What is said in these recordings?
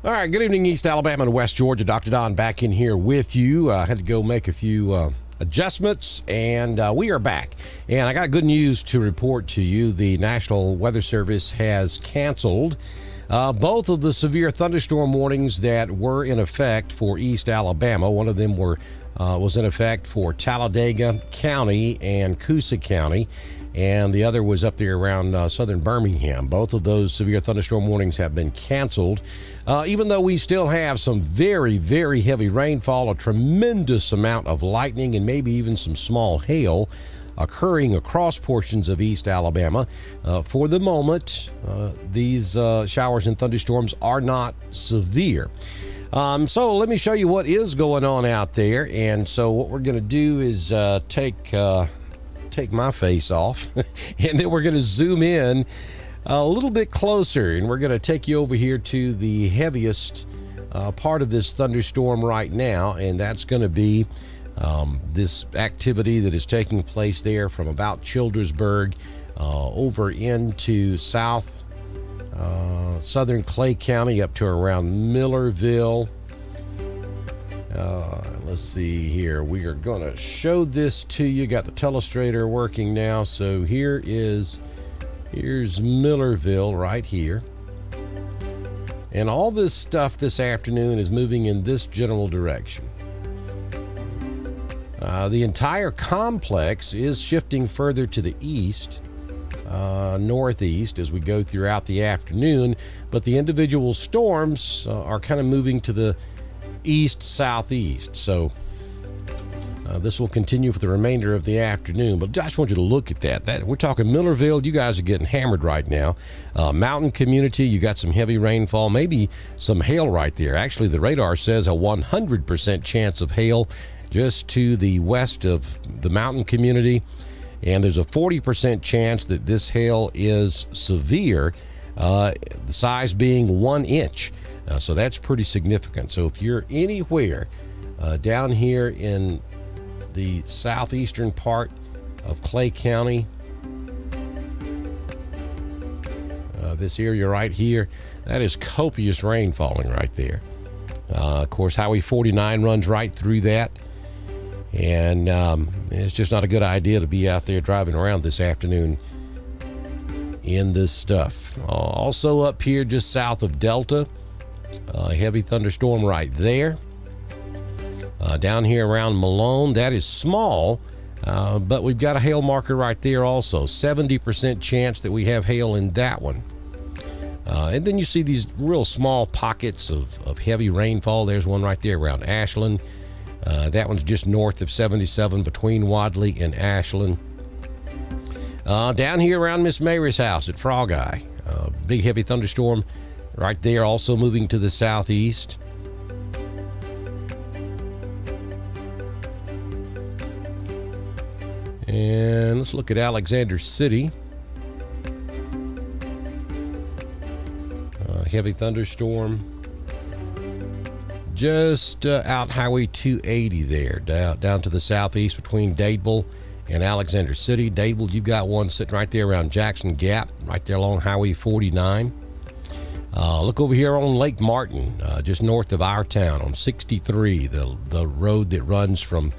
All right, good evening, East Alabama and West Georgia. Dr. Don back in here with you. I had to go make a few adjustments, and we are back. And I got good news to report to you. The National Weather Service has canceled both of the severe thunderstorm warnings that were in effect for East Alabama. One of them was in effect for Talladega County and Coosa County, and the other was up there around southern Birmingham. Both of those severe thunderstorm warnings have been canceled, even though we still have some very, very heavy rainfall, a tremendous amount of lightning, and maybe even some small hail occurring across portions of East Alabama. For the moment, these showers and thunderstorms are not severe. So let me show you what is going on out there. And so what we're going to do is take my face off, and then we're going to zoom in a little bit closer, and we're going to take you over here to the heaviest part of this thunderstorm right now, and that's going to be this activity that is taking place there from about Childersburg over into southern Clay County up to around Millerville. Let's see here. We are going to show this to you. Got the telestrator working now. So here's Millerville right here. And all this stuff this afternoon is moving in this general direction. The entire complex is shifting further to the east, northeast as we go throughout the afternoon, but the individual storms are kind of moving to the east southeast. So this will continue for the remainder of the afternoon, but I just want you to look at that we're talking Millerville. You guys are getting hammered right now. Mountain community, you got some heavy rainfall, maybe some hail right there. Actually, the radar says a 100% chance of hail just to the west of the mountain community, and there's a 40% chance that this hail is severe, the size being 1 inch. So that's pretty significant. So if you're anywhere down here in the southeastern part of Clay County, this area right here, that is copious rain falling right there. Of course, Highway 49 runs right through that. And it's just not a good idea to be out there driving around this afternoon in this stuff. Also up here just south of Delta, a heavy thunderstorm right there. Down here around Malone, that is small, but we've got a hail marker right there also. 70% chance that we have hail in that one. And then you see these real small pockets of heavy rainfall. There's one right there around Ashland. That one's just north of 77 between Wadley and Ashland. Down here around Miss Mary's house at Frog Eye, big heavy thunderstorm right there, also moving to the southeast. And let's look at Alexander City. Heavy thunderstorm just out Highway 280 there, down to the southeast between Dadeville and Alexander City. Dadeville, you've got one sitting right there around Jackson Gap, right there along Highway 49. Look over here on Lake Martin, just north of our town on 63, the road that runs from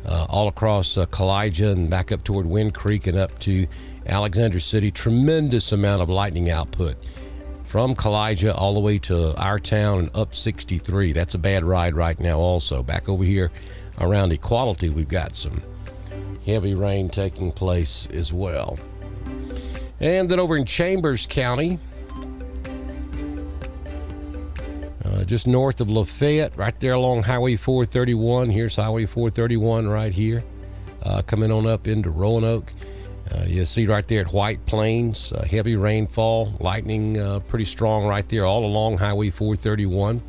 all across Kalijah and back up toward Wind Creek and up to Alexander City. Tremendous amount of lightning output from Kalijah all the way to our town and up 63. That's a bad ride right now also. Back over here around Equality, we've got some heavy rain taking place as well. And then over in Chambers County, just north of Lafayette, right there along Highway 431. Here's Highway 431 right here, coming on up into Roanoke. You see right there at White Plains, heavy rainfall, lightning pretty strong right there all along Highway 431.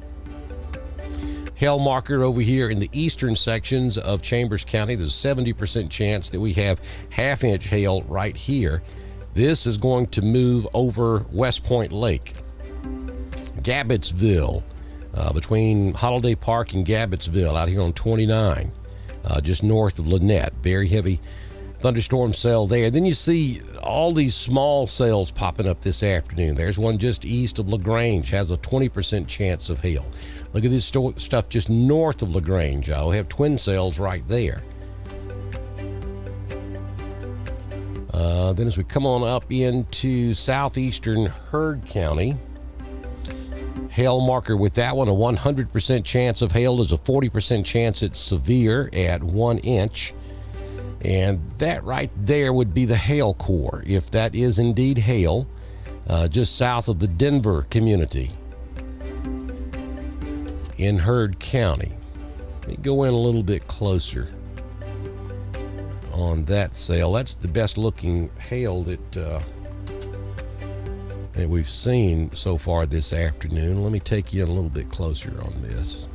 Hail marker over here in the eastern sections of Chambers County. There's a 70% chance that we have half-inch hail right here. This is going to move over West Point Lake. Gabbettsville, between Holiday Park and Gabbettsville out here on 29, just north of Lynette. Very heavy thunderstorm cell there. Then you see all these small cells popping up this afternoon. There's one just east of LaGrange, has a 20% chance of hail. Look at this stuff just north of LaGrange. I'll have twin cells right there. Then as we come on up into southeastern Heard County, hail marker with that one, a 100% chance of hail. There's a 40% chance it's severe at 1 inch. And that right there would be the hail core, if that is indeed hail, just south of the Denver community in Heard County. Let me go in a little bit closer on that cell. That's the best looking hail that we've seen so far this afternoon. Let me take you in a little bit closer on this.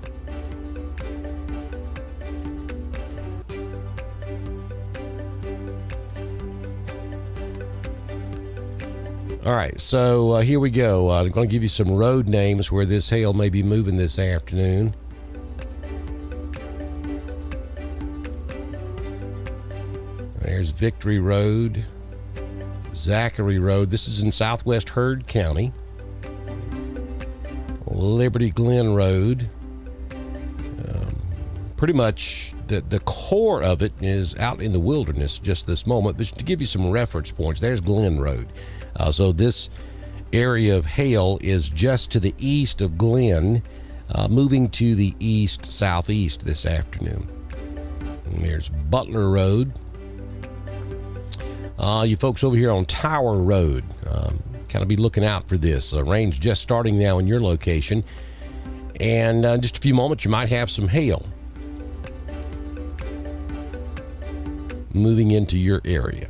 All right, so here we go. I'm going to give you some road names where this hail may be moving this afternoon. There's Victory Road, Zachary Road. This is in southwest Heard County. Liberty Glen Road. Pretty much the core of it is out in the wilderness just this moment. But to give you some reference points, there's Glen Road. So this area of hail is just to the east of Glen, moving to the east-southeast this afternoon. And there's Butler Road. You folks over here on Tower Road, kind of be looking out for this. Rain's just starting now in your location. And in just a few moments, you might have some hail moving into your area.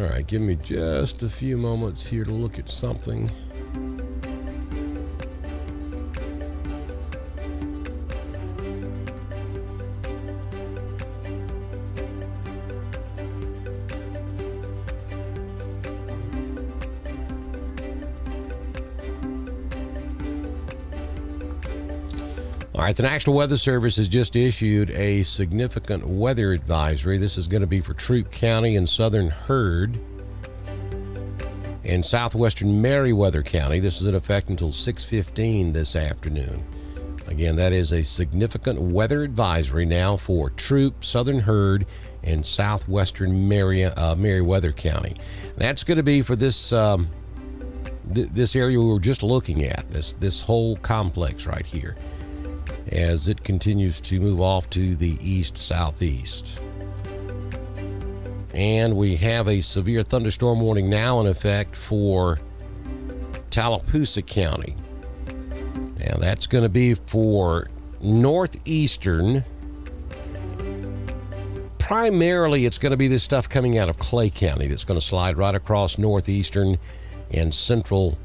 All right, give me just a few moments here to look at something. All right, the National Weather Service has just issued a significant weather advisory. This is going to be for Troup County and southern Heard and southwestern Meriwether County. This is in effect until 6:15 this afternoon. Again, that is a significant weather advisory now for Troup, southern Heard, and southwestern Meriwether County. That's going to be for this this area we were just looking at, this whole complex right here, as it continues to move off to the east-southeast. And we have a severe thunderstorm warning now in effect for Tallapoosa County. Now that's going to be for northeastern. Primarily it's going to be this stuff coming out of Clay County that's going to slide right across northeastern and central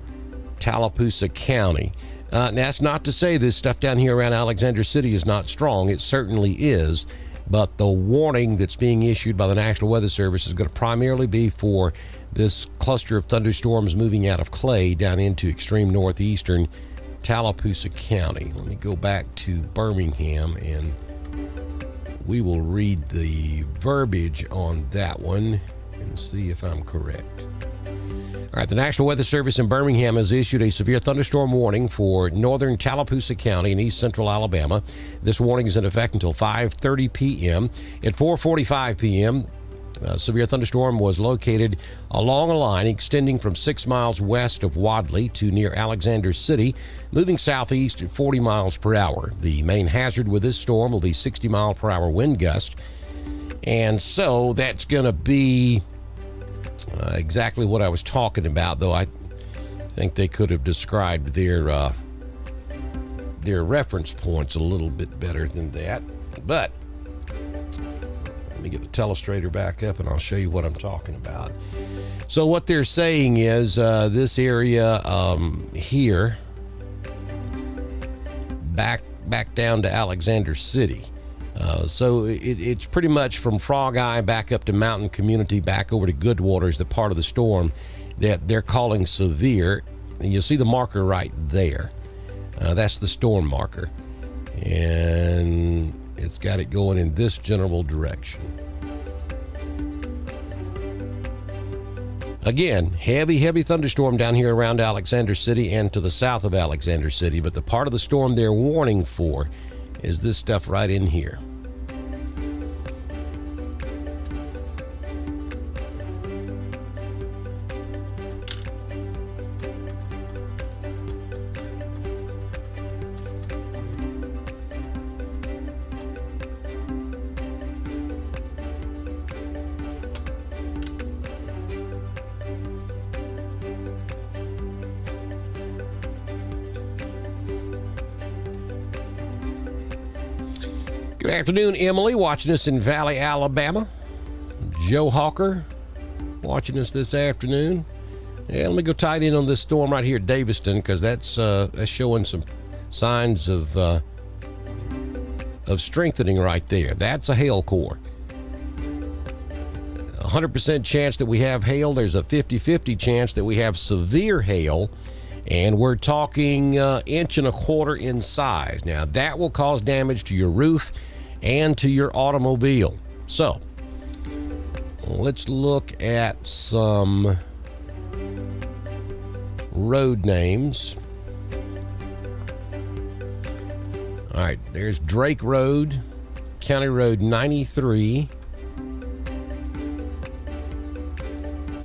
Tallapoosa County. Now, that's not to say this stuff down here around Alexander City is not strong. It certainly is. But the warning that's being issued by the National Weather Service is going to primarily be for this cluster of thunderstorms moving out of Clay down into extreme northeastern Tallapoosa County. Let me go back to Birmingham and we will read the verbiage on that one and see if I'm correct. All right, the National Weather Service in Birmingham has issued a severe thunderstorm warning for northern Tallapoosa County and east central Alabama. This warning is in effect until 5:30 p.m. At 4:45 p.m., a severe thunderstorm was located along a line extending from 6 miles west of Wadley to near Alexander City, moving southeast at 40 miles per hour. The main hazard with this storm will be 60 mile per hour wind gust. And so that's going to be exactly what I was talking about, though I think they could have described their their reference points a little bit better than that. But let me get the telestrator back up and I'll show you what I'm talking about. So what they're saying is this area here, back down to Alexander City. So it's pretty much from Frog Eye back up to Mountain Community, back over to Goodwater is the part of the storm that they're calling severe. And you'll see the marker right there. That's the storm marker. And it's got it going in this general direction. Again, heavy thunderstorm down here around Alexander City and to the south of Alexander City, but the part of the storm they're warning for is this stuff right in here. Good afternoon, Emily, watching us in Valley, Alabama. Joe Hawker, watching us this afternoon. Yeah, let me go tight in on this storm right here at Daviston, because that's showing some signs of strengthening right there. That's a hail core. 100% chance that we have hail. There's a 50-50 chance that we have severe hail. And we're talking 1.25 inches in size. Now, that will cause damage to your roof and to your automobile. So, let's look at some road names. All right, there's Drake Road, County Road 93,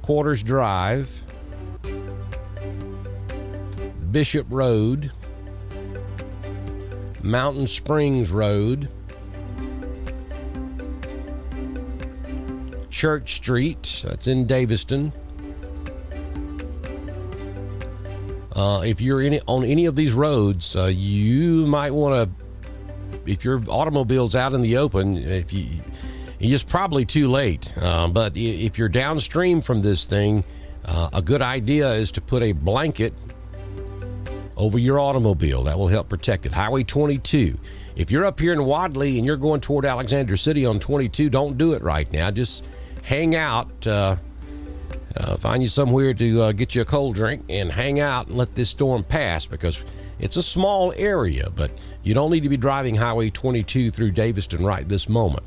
Quarters Drive, Bishop Road, Mountain Springs Road, Church Street, that's in Daviston. If you're on any of these roads, you might want to, if your automobile's out in the open, it's probably too late. But if you're downstream from this thing, a good idea is to put a blanket over your automobile. That will help protect it. Highway 22. If you're up here in Wadley and you're going toward Alexander City on 22, don't do it right now. Just hang out. Find you somewhere to get you a cold drink and hang out and let this storm pass, because it's a small area, but you don't need to be driving Highway 22 through Daviston right this moment,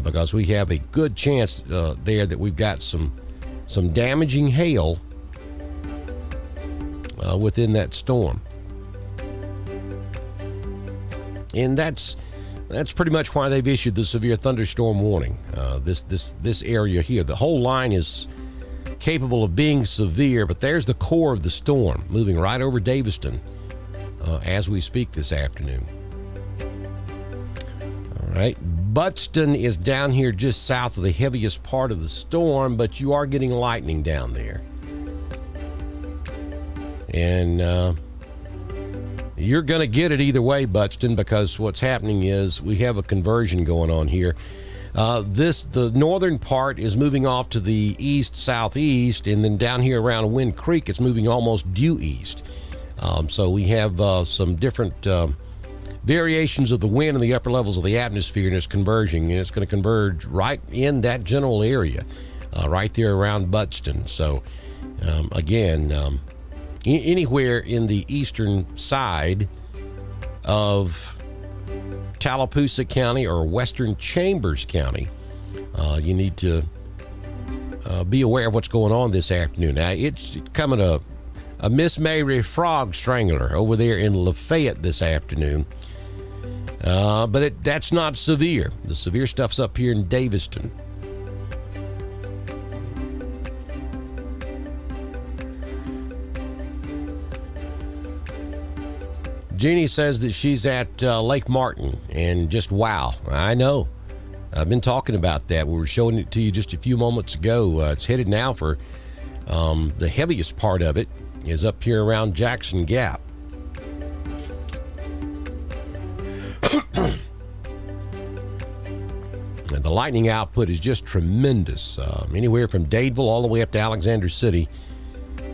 because we have a good chance there that we've got some damaging hail within that storm. And that's pretty much why they've issued the severe thunderstorm warning. This area here, the whole line is capable of being severe, but there's the core of the storm moving right over Daviston as we speak this afternoon. All right, Buttston is down here just south of the heaviest part of the storm, but you are getting lightning down there. And you're going to get it either way, Buttston, because what's happening is we have a conversion going on here. The northern part is moving off to the east-southeast, and then down here around Wind Creek, it's moving almost due east. So we have some different variations of the wind in the upper levels of the atmosphere, and it's converging, and it's going to converge right in that general area, right there around Buttston. So, again, anywhere in the eastern side of Tallapoosa County or Western Chambers County, you need to be aware of what's going on this afternoon. Now, it's coming a Miss Mary Frog Strangler over there in Lafayette this afternoon, but that's not severe. The severe stuff's up here in Daviston. Jeannie says that she's at Lake Martin, and just wow. I know. I've been talking about that. We were showing it to you just a few moments ago. It's headed now for the heaviest part of it is up here around Jackson Gap. The lightning output is just tremendous, anywhere from Dadeville all the way up to Alexander City.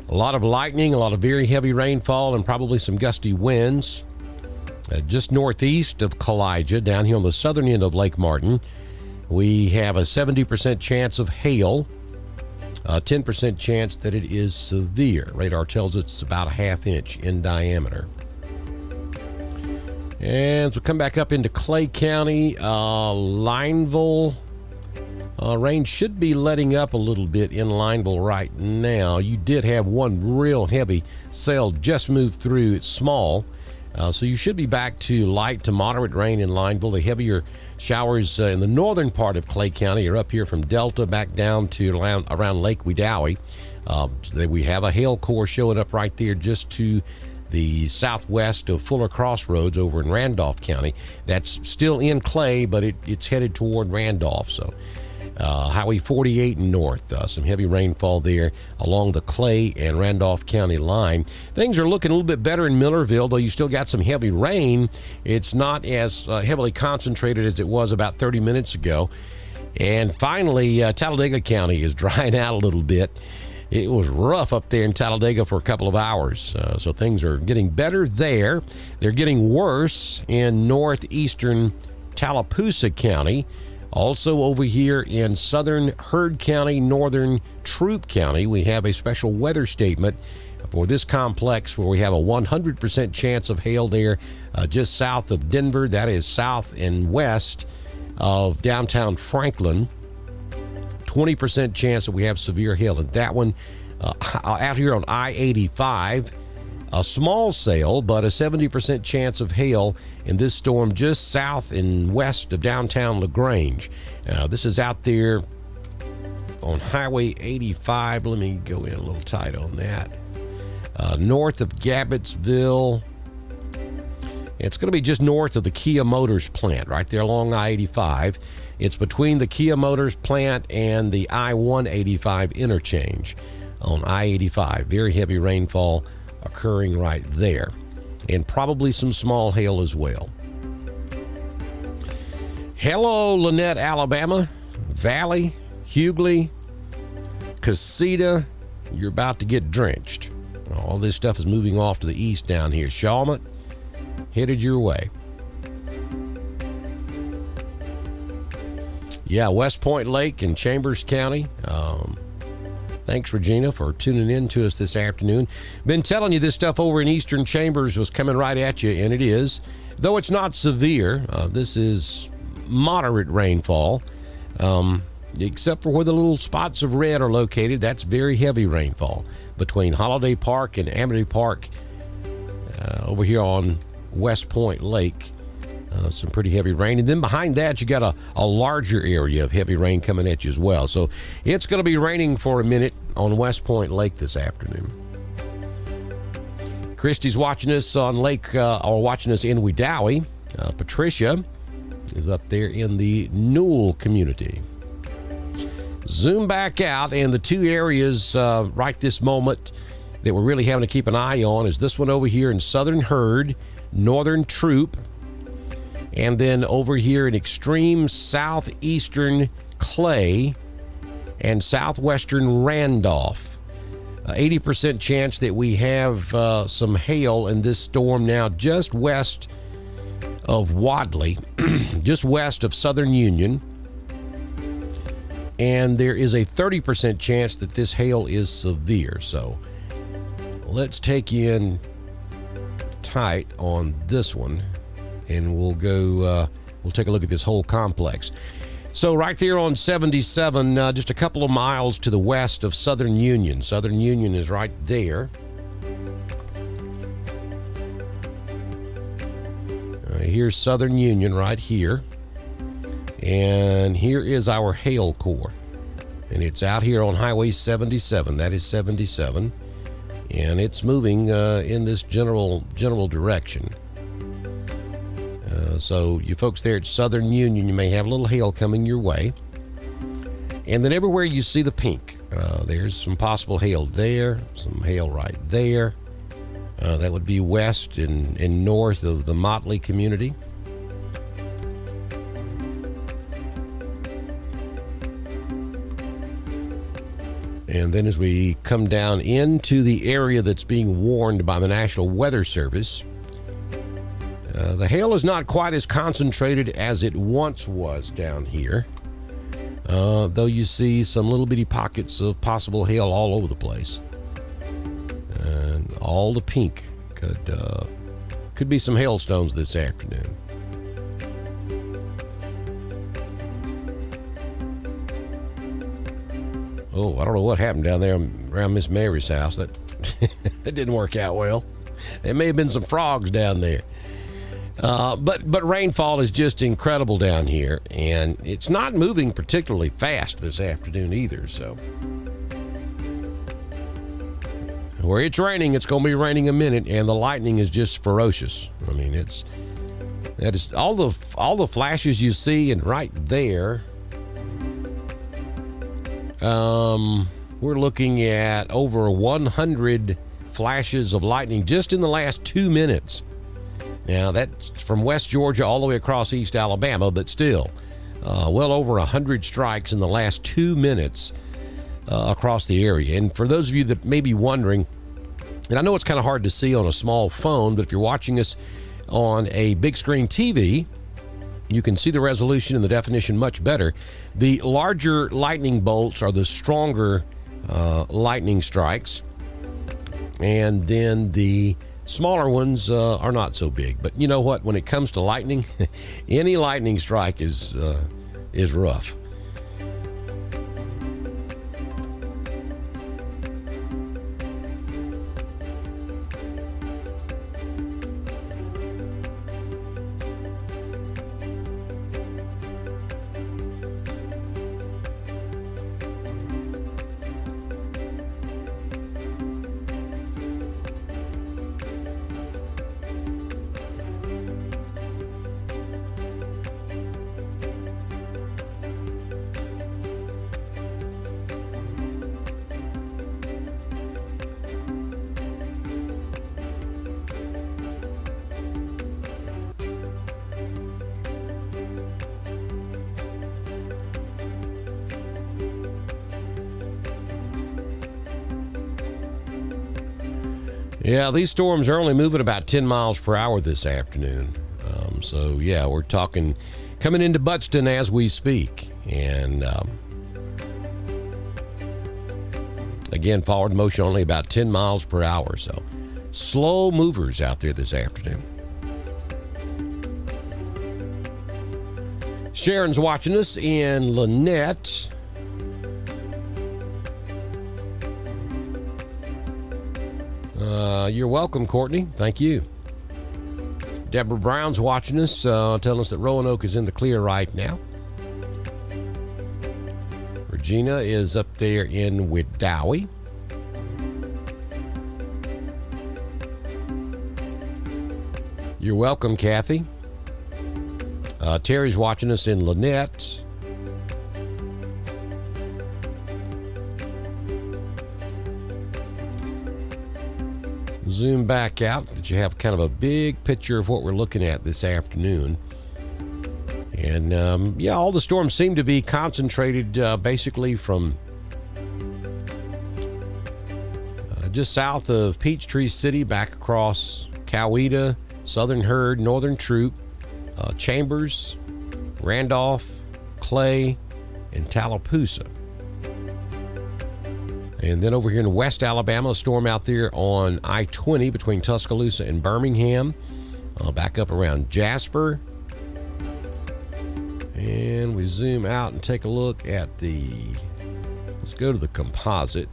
A lot of lightning, a lot of very heavy rainfall, and probably some gusty winds. Just northeast of Kalijah, down here on the southern end of Lake Martin, we have a 70% chance of hail, a 10% chance that it is severe. Radar tells us it's about a ½ inch in diameter. And as we come back up into Clay County, Lineville, rain should be letting up a little bit in Lineville right now. You did have one real heavy cell just move through. It's small, so you should be back to light to moderate rain in Lineville. The heavier showers in the northern part of Clay County are up here from Delta back down to around Lake Wedowee. We have a hail core showing up right there just to the southwest of Fuller Crossroads over in Randolph County. That's still in Clay, but it's headed toward Randolph. So Highway 48 north, some heavy rainfall there along the Clay and Randolph County line. Things are looking a little bit better in Millerville, though you still got some heavy rain. It's not as heavily concentrated as it was about 30 minutes ago. And finally, Talladega County is drying out a little bit. It was rough up there in Talladega for a couple of hours, so things are getting better there. They're getting worse in northeastern Tallapoosa County. Also over here in southern Heard County, northern Troup County, we have a special weather statement for this complex where we have a 100% chance of hail there just south of Denver. That is south and west of downtown Franklin. 20% chance that we have severe hail. And that one out here on I-85, a small sail, but a 70% chance of hail in this storm just south and west of downtown LaGrange. This is out there on Highway 85. Let me go in a little tight on that. North of Gabbettsville. It's going to be just north of the Kia Motors plant, right there along I-85. It's between the Kia Motors plant and the I-185 interchange on I-85. Very heavy rainfall occurring right there, and probably some small hail as well. Hello, Lanett, Alabama, Valley, Hughley, Casita. You're about to get drenched. All this stuff is moving off to the east down here. Shawmut, headed your way. Yeah, West Point Lake in Chambers County. Thanks, Regina, for tuning in to us this afternoon. Been telling you this stuff over in Eastern Chambers was coming right at you, and it is. Though it's not severe, this is moderate rainfall, except for where the little spots of red are located. That's very heavy rainfall between Holiday Park and Amity Park over here on West Point Lake. Some pretty heavy rain. And then behind that, you got a larger area of heavy rain coming at you as well. So it's going to be raining for a minute on West Point Lake this afternoon. Christy's watching us on Lake, or watching us in Wedowee. Patricia is up there in the Newell community. Zoom back out, and the two areas right this moment that we're really having to keep an eye on is this one over here in southern Heard, northern Troup, and then over here in extreme southeastern Clay and southwestern Randolph. 80% chance that we have some hail in this storm now just west of Wadley, just west of Southern Union. And there is a 30% chance that this hail is severe. So let's take you in tight on this one, and we'll go, we'll take a look at this whole complex. So right there on 77, just a couple of miles to the west of Southern Union. Southern Union is right there. Here's Southern Union right here. And here is our hail core. And it's out here on Highway 77. That is 77. And it's moving in this general direction. So you folks there at Southern Union, you may have a little hail coming your way. And then everywhere you see the pink, there's some possible hail there, some hail right there. That would be west and north of the Motley community. And then as we come down into the area that's being warned by the National Weather Service, the hail is not quite as concentrated as it once was down here, though you see some little bitty pockets of possible hail all over the place. And all the pink could be some hailstones this afternoon. Oh, I don't know what happened down there around Miss Mary's house. That didn't work out well. There may have been some frogs down there. But rainfall is just incredible down here, and it's not moving particularly fast this afternoon either. So where it's raining, it's going to be raining a minute, and the lightning is just ferocious. I mean, that is all the flashes you see, and right there. We're looking at over 100 flashes of lightning just in the last 2 minutes. Now, that's from West Georgia all the way across East Alabama, but still, well over 100 strikes in the last 2 minutes across the area. And for those of you that may be wondering, and I know it's kind of hard to see on a small phone, but if you're watching us on a big screen TV, you can see the resolution and the definition much better. The larger lightning bolts are the stronger lightning strikes, and then the smaller ones are not so big. But you know what? When it comes to lightning, any lightning strike is rough. Yeah, these storms are only moving about 10 miles per hour this afternoon. So, yeah, we're talking coming into Buttston as we speak. And again, forward motion only about 10 miles per hour. So, slow movers out there this afternoon. Sharon's watching us in Lynette. You're welcome, Courtney. Thank you. Deborah Brown's watching us, telling us that Roanoke is in the clear right now. Regina is up there in Wedowee. You're welcome, Kathy. Terry's watching us in Lynette. Zoom back out that you have kind of a big picture of what we're looking at this afternoon. And yeah, all the storms seem to be concentrated basically from just south of Peachtree City back across Coweta, Southern Herd, Northern Troop, Chambers, Randolph, Clay, and Tallapoosa. And then over here in West Alabama, a storm out there on I-20 between Tuscaloosa and Birmingham. Back up around Jasper. And we zoom out and take a look at let's go to the composite.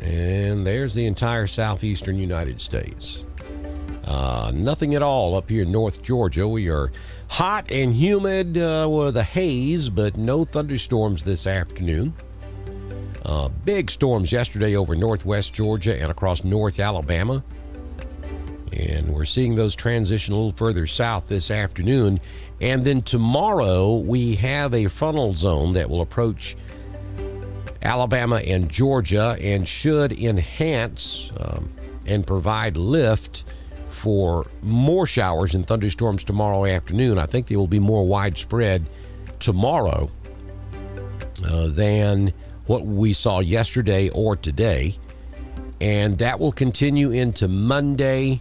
And there's the entire southeastern United States. Nothing at all up here in North Georgia. We are hot and humid with a haze, but no thunderstorms this afternoon. Big storms yesterday over northwest Georgia and across North Alabama. And we're seeing those transition a little further south this afternoon. And then tomorrow we have a frontal zone that will approach Alabama and Georgia and should enhance and provide lift for more showers and thunderstorms tomorrow afternoon. I think they will be more widespread tomorrow than what we saw yesterday or today. And that will continue into Monday,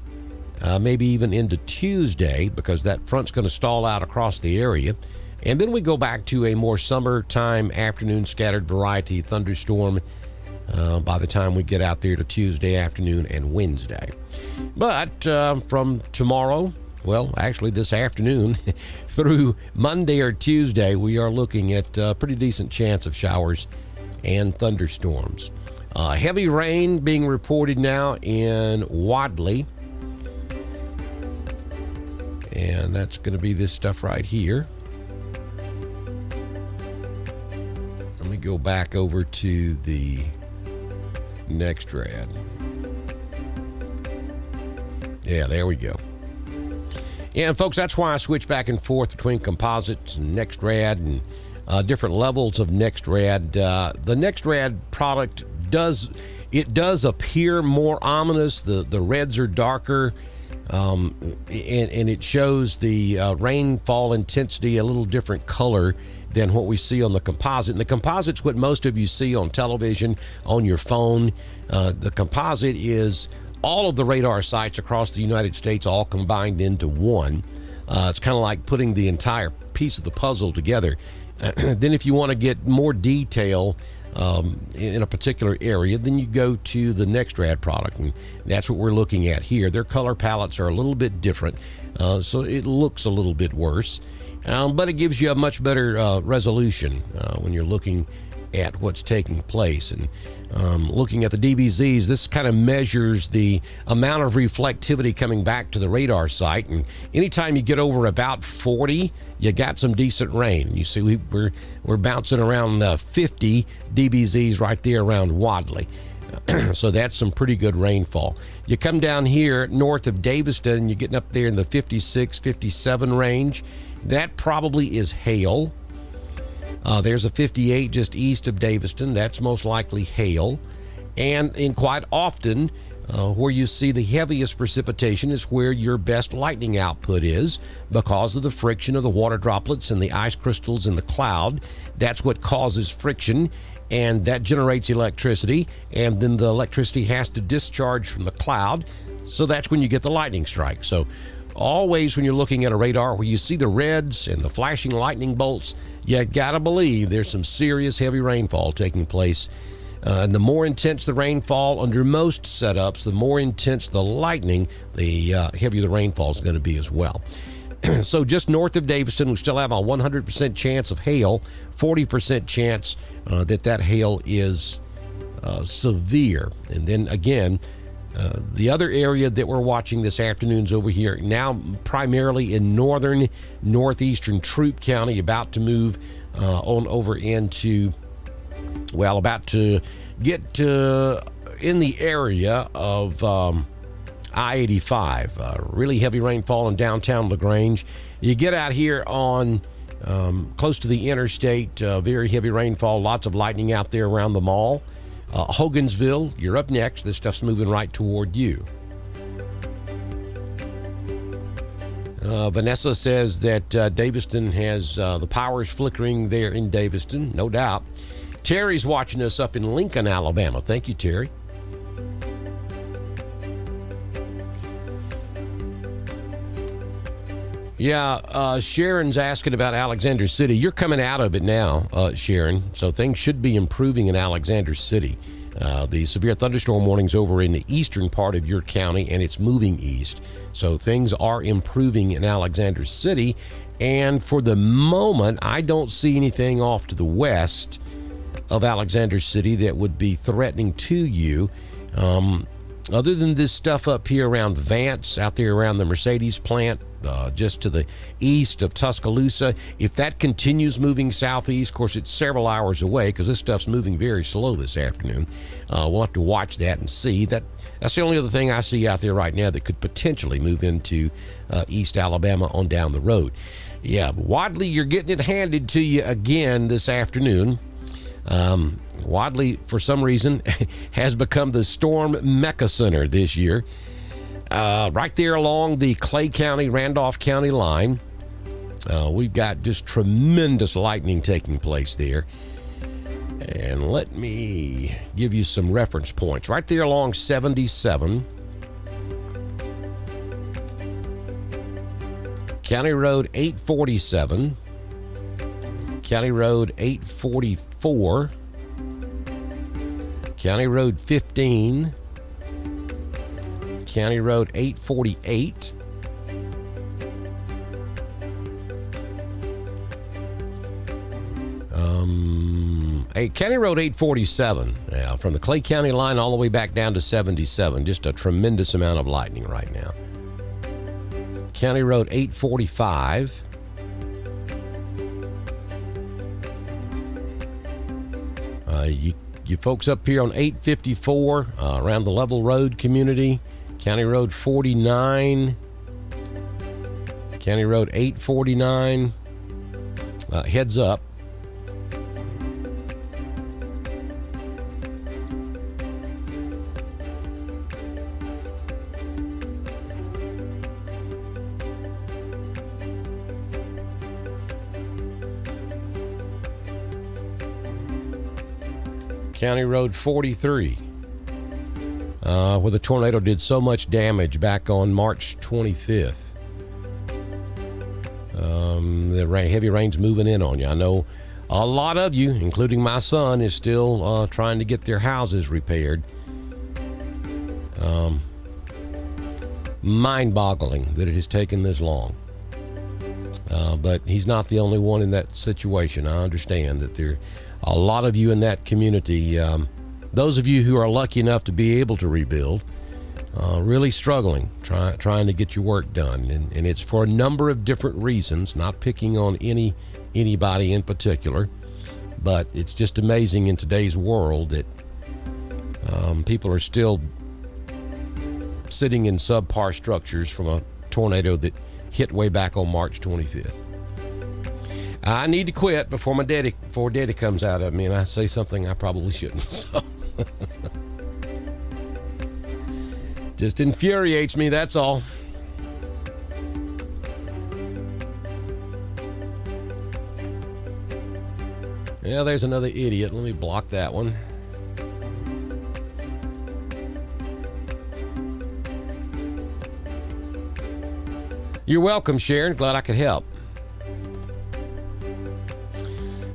maybe even into Tuesday, because that front's going to stall out across the area. And then we go back to a more summertime afternoon scattered variety thunderstorm by the time we get out there to Tuesday afternoon and Wednesday. But from tomorrow, well, actually this afternoon through Monday or Tuesday, we are looking at a pretty decent chance of showers and thunderstorms. Heavy rain being reported now in Wadley. And that's going to be this stuff right here. Let me go back over to the NextRad. Yeah, there we go. Yeah, and folks, that's why I switch back and forth between composites and NextRad and different levels of NextRad. The NextRad product does appear more ominous. The reds are darker, and it shows the rainfall intensity a little different color than what we see on the composite. And the composite's what most of you see on television, on your phone. The composite is all of the radar sites across the United States all combined into one. It's kind of like putting the entire piece of the puzzle together. Then if you want to get more detail in a particular area, then you go to the NextRad product, and that's what we're looking at here. Their color palettes are a little bit different, so it looks a little bit worse, but it gives you a much better resolution when you're looking at what's taking place. And looking at the DBZs, this kind of measures the amount of reflectivity coming back to the radar site, and anytime you get over about 40, you got some decent rain. And you see we're bouncing around 50 DBZs right there around Wadley. So that's some pretty good rainfall. You come down here north of Daviston, you're getting up there in the 56, 57 range. That probably is hail. There's a 58 just east of Daviston. That's most likely hail. And quite often, where you see the heaviest precipitation is where your best lightning output is, because of the friction of the water droplets and the ice crystals in the cloud. That's what causes friction, and that generates electricity, and then the electricity has to discharge from the cloud. So that's when you get the lightning strike. So always when you're looking at a radar where you see the reds and the flashing lightning bolts, you gotta believe there's some serious heavy rainfall taking place. And the more intense the rainfall under most setups, the more intense the lightning, the heavier the rainfall is going to be as well. So just north of Daviston, we still have a 100% chance of hail, 40% chance that hail is severe. And then again, the other area that we're watching this afternoon's over here, now primarily in northern, northeastern Troup County, about to move on over into, well, about to get in the area of I-85. Really heavy rainfall in downtown LaGrange. You get out here on close to the interstate, very heavy rainfall, lots of lightning out there around the mall. Hogansville, you're up next. This stuff's moving right toward you. Vanessa says that Daviston has the powers flickering there in Daviston, no doubt. Terry's watching us up in Lincoln, Alabama. Thank you, Terry. Yeah, Sharon's asking about Alexander City. You're coming out of it now, Sharon, so things should be improving in Alexander City. The severe thunderstorm warning's over in the eastern part of your county, and it's moving east. So things are improving in Alexander City. And for the moment, I don't see anything off to the west of Alexander City that would be threatening to you. Other than this stuff up here around Vance, out there around the Mercedes plant, just to the east of Tuscaloosa. If that continues moving southeast, of course, it's several hours away because this stuff's moving very slow this afternoon. We'll have to watch that and see. That's the only other thing I see out there right now that could potentially move into East Alabama on down the road. Yeah, Wadley, you're getting it handed to you again this afternoon. Wadley, for some reason, has become the storm mecca center this year. Right there along the Clay County, Randolph County line. We've got just tremendous lightning taking place there. And let me give you some reference points. Right there along 77. County Road 847. County Road 844. County Road 15. County Road 848. County Road 847, from the Clay County line all the way back down to 77. Just a tremendous amount of lightning right now. County Road 845. You folks up here on 854 around the Level Road community. County Road 49. County Road 849. Heads up. County Road 43, where the tornado did so much damage back on March 25th. The heavy rain's moving in on you. I know a lot of you, including my son, is still trying to get their houses repaired. Mind-boggling that it has taken this long. But he's not the only one in that situation. I understand that there a lot of you in that community, those of you who are lucky enough to be able to rebuild, really struggling, trying to get your work done. And it's for a number of different reasons, not picking on anybody in particular, but it's just amazing in today's world that people are still sitting in subpar structures from a tornado that hit way back on March 25th. I need to quit before daddy comes out of me and I say something I probably shouldn't. So just infuriates me, that's all. Yeah, there's another idiot. Let me block that one. You're welcome, Sharon. Glad I could help.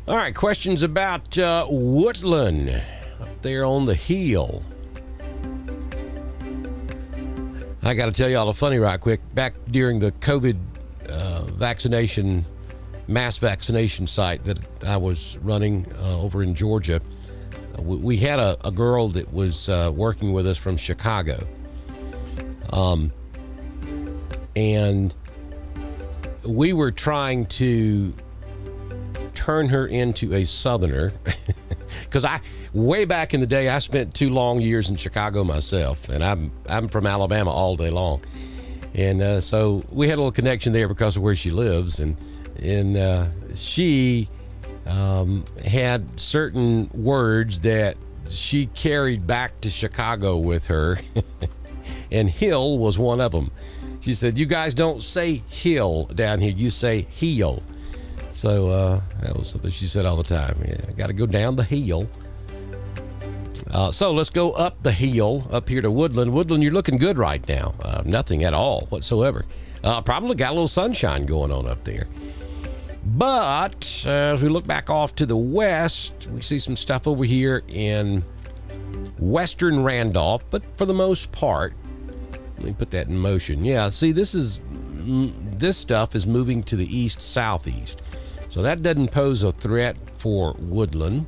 All right, questions about Woodland up there on the hill. I got to tell y'all a funny right quick. Back during the COVID mass vaccination site that I was running over in Georgia, we had a girl that was working with us from Chicago. And we were trying to turn her into a Southerner because way back in the day, I spent 2 long years in Chicago myself, and I'm from Alabama all day long. And so we had a little connection there because of where she lives. And she had certain words that she carried back to Chicago with her. And hill was one of them. She said, "You guys don't say hill down here, you say heel." So that was something she said all the time. Yeah, I got to go down the hill. So let's go up the hill, up here to Woodland. Woodland, you're looking good right now. Nothing at all whatsoever. Probably got a little sunshine going on up there. But as we look back off to the west, we see some stuff over here in western Randolph. But for the most part, let me put that in motion. Yeah, see, this stuff is moving to the east-southeast. So that doesn't pose a threat for Woodland.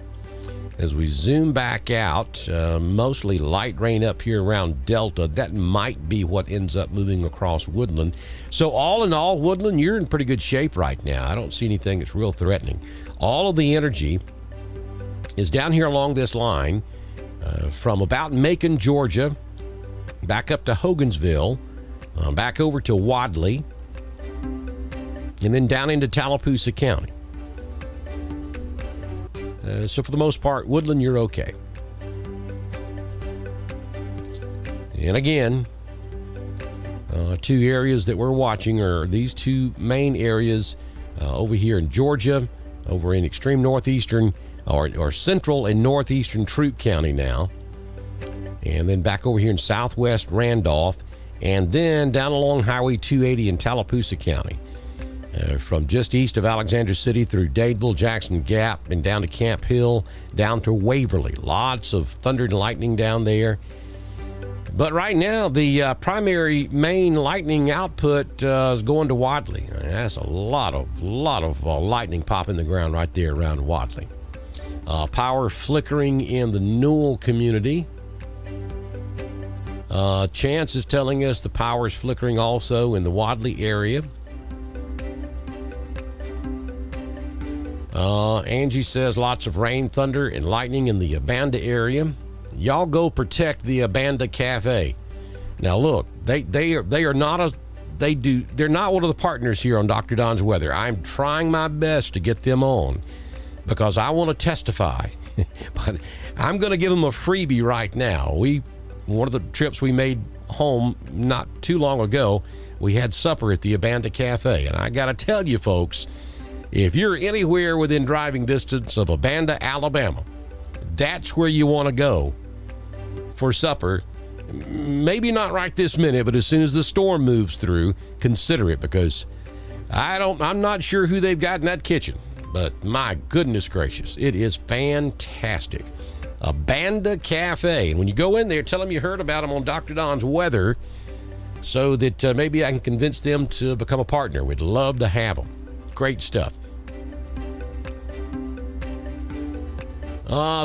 As we zoom back out, mostly light rain up here around Delta. That might be what ends up moving across Woodland. So all in all, Woodland, you're in pretty good shape right now. I don't see anything that's real threatening. All of the energy is down here along this line from about Macon, Georgia, back up to Hogansville, back over to Wadley, and then down into Tallapoosa County. So for the most part, Woodland, you're okay. And again, 2 areas that we're watching are these 2 main areas over here in Georgia, over in extreme northeastern or central and northeastern Troup County now. And then back over here in southwest Randolph, and then down along Highway 280 in Tallapoosa County. From just east of Alexander City through Dadeville, Jackson Gap, and down to Camp Hill, down to Waverly. Lots of thunder and lightning down there. But right now, the primary main lightning output is going to Wadley. That's a lot of lightning popping the ground right there around Wadley. Power flickering in the Newell community. Chance is telling us the power is flickering also in the Wadley area. Angie says lots of rain, thunder, and lightning in the Abanda area. Y'all go protect the Abanda Cafe. Now look, they're not one of the partners here on Dr. Don's Weather. I'm trying my best to get them on because I want to testify. But I'm going to give them a freebie right now. One of the trips we made home not too long ago, we had supper at the Abanda Cafe, and I got to tell you folks, if you're anywhere within driving distance of Abanda, Alabama, that's where you want to go for supper. Maybe not right this minute, but as soon as the storm moves through, consider it, because I'm not sure who they've got in that kitchen, but my goodness gracious, it is fantastic. Abanda Cafe. And when you go in there, tell them you heard about them on Dr. Don's Weather so that maybe I can convince them to become a partner. We'd love to have them. Great stuff.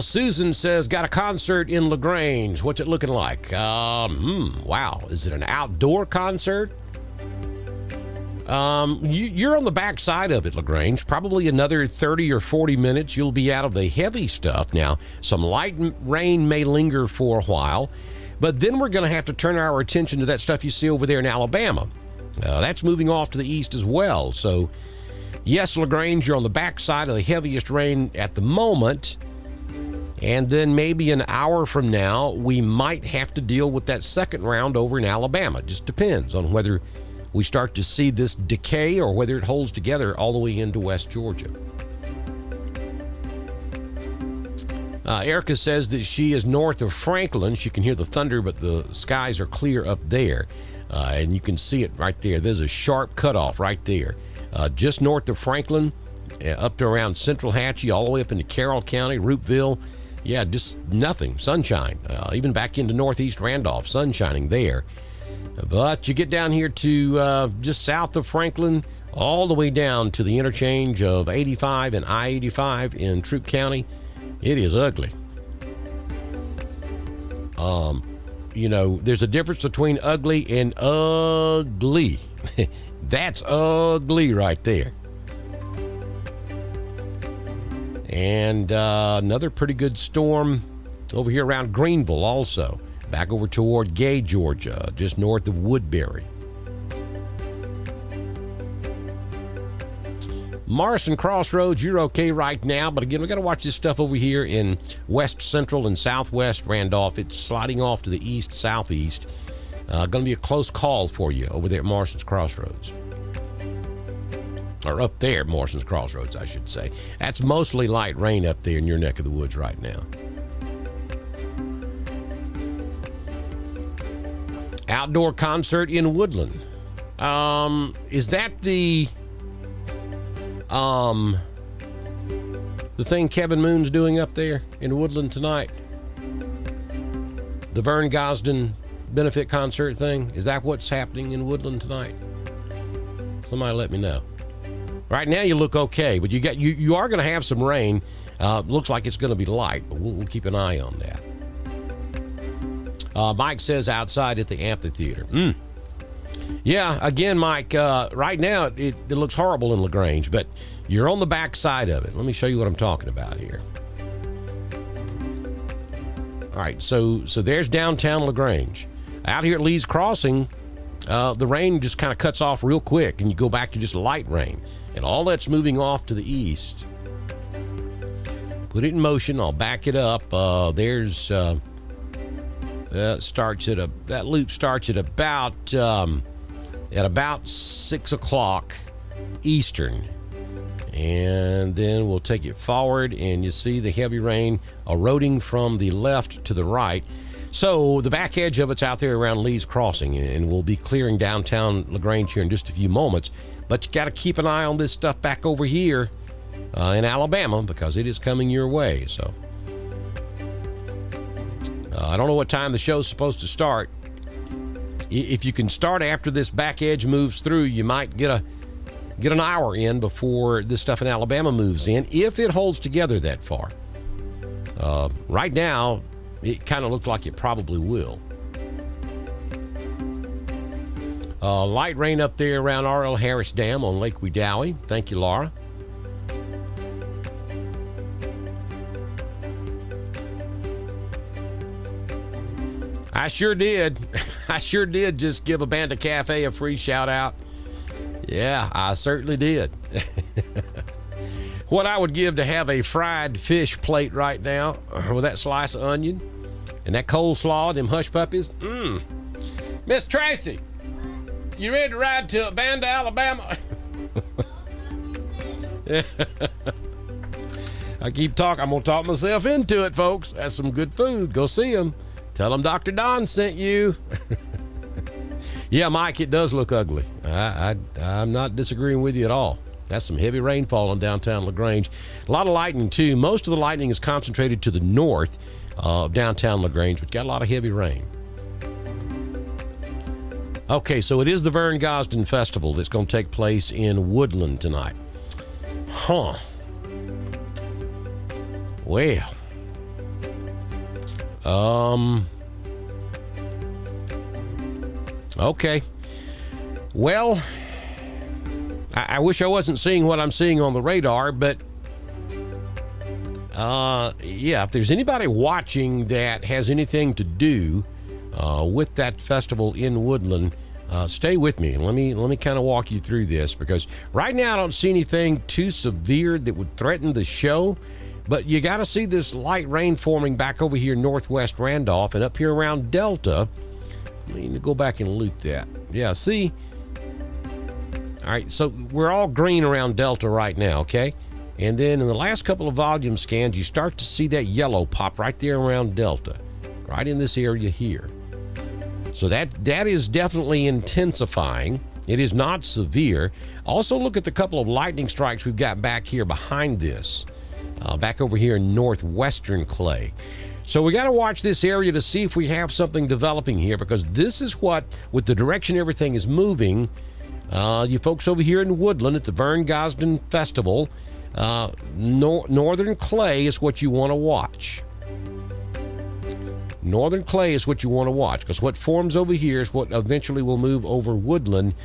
Susan says, got a concert in LaGrange. What's it looking like? Wow. Is it an outdoor concert? You're on the back side of it, LaGrange. Probably another 30 or 40 minutes. You'll be out of the heavy stuff. Now, some light rain may linger for a while, but then we're going to have to turn our attention to that stuff you see over there in Alabama. That's moving off to the east as well. So, yes, LaGrange, you're on the back side of the heaviest rain at the moment. And then maybe an hour from now, we might have to deal with that second round over in Alabama. It just depends on whether we start to see this decay or whether it holds together all the way into West Georgia. Erica says that she is north of Franklin. She can hear the thunder, but the skies are clear up there. And you can see it right there. There's a sharp cutoff right there. Just north of Franklin, up to around Central Hatchie, all the way up into Carroll County, Roopville. Yeah, just nothing. Sunshine. Even back into northeast Randolph, sun shining there. But you get down here to just south of Franklin, all the way down to the interchange of 85 and I-85 in Troup County. It is ugly. There's a difference between ugly and ugly. That's ugly right there. And another pretty good storm over here around Greenville also. Back over toward Gay, Georgia, just north of Woodbury. Morrison Crossroads, you're okay right now, but again, we got to watch this stuff over here in west central and southwest Randolph. It's sliding off to the east southeast. Going to be a close call for you over there at Morrison's Crossroads. Or up there at Morrison's Crossroads, I should say. That's mostly light rain up there in your neck of the woods right now. Outdoor concert in Woodland. Is that the thing Kevin Moon's doing up there in Woodland tonight? The Vern Gosden benefit concert thing? Is that what's happening in Woodland tonight? Somebody let me know. Right now you look okay, but you are going to have some rain. Looks like it's going to be light, but we'll keep an eye on that. Mike says outside at the amphitheater. Yeah, again, Mike, right now it looks horrible in LaGrange, but you're on the back side of it. Let me show you what I'm talking about here. All right, so there's downtown LaGrange. Out here at Lee's Crossing, the rain just kind of cuts off real quick, and you go back to just light rain. And all that's moving off to the east. Put it in motion. I'll back it up. That loop starts at about 6 o'clock Eastern. And then we'll take it forward, and you see the heavy rain eroding from the left to the right. So the back edge of it's out there around Lee's Crossing, and we'll be clearing downtown LaGrange here in just a few moments. But you got to keep an eye on this stuff back over here in Alabama, because it is coming your way. So I don't know what time the show's supposed to start. If you can start after this back edge moves through, you might get an hour in before this stuff in Alabama moves in, if it holds together that far. Right now, it kind of looks like it probably will. Light rain up there around R.L. Harris Dam on Lake Wedowee. Thank you, Laura. I sure did. I sure did just give Abanda Cafe a free shout out. Yeah, I certainly did. What I would give to have a fried fish plate right now with that slice of onion and that coleslaw, them hush puppies. Miss Tracy, you ready to ride to Abanda, Alabama? I keep talking. I'm going to talk myself into it, folks. That's some good food. Go see them. Tell them Dr. Don sent you. Yeah, Mike, it does look ugly. I'm not disagreeing with you at all. That's some heavy rainfall in downtown LaGrange. A lot of lightning, too. Most of the lightning is concentrated to the north of downtown LaGrange, but got a lot of heavy rain. Okay, so it is the Vern Gosden Festival that's going to take place in Woodland tonight. Huh. Well. Okay. Well, I wish I wasn't seeing what I'm seeing on the radar, but yeah, if there's anybody watching that has anything to do with that festival in Woodland, stay with me and let me kind of walk you through this, because right now I don't see anything too severe that would threaten the show. But you got to see this light rain forming back over here northwest Randolph and up here around Delta. I need to go back and loop that. Yeah, see? All right, so we're all green around Delta right now, okay? And then in the last couple of volume scans, you start to see that yellow pop right there around Delta, right in this area here. So that is definitely intensifying. It is not severe. Also, look at the couple of lightning strikes we've got back here behind this. Back over here in northwestern Clay. So we got to watch this area to see if we have something developing here, because this is what, with the direction everything is moving, you folks over here in Woodland at the Vern Gosden Festival, northern Clay is what you want to watch. Northern Clay is what you want to watch, because what forms over here is what eventually will move over Woodland,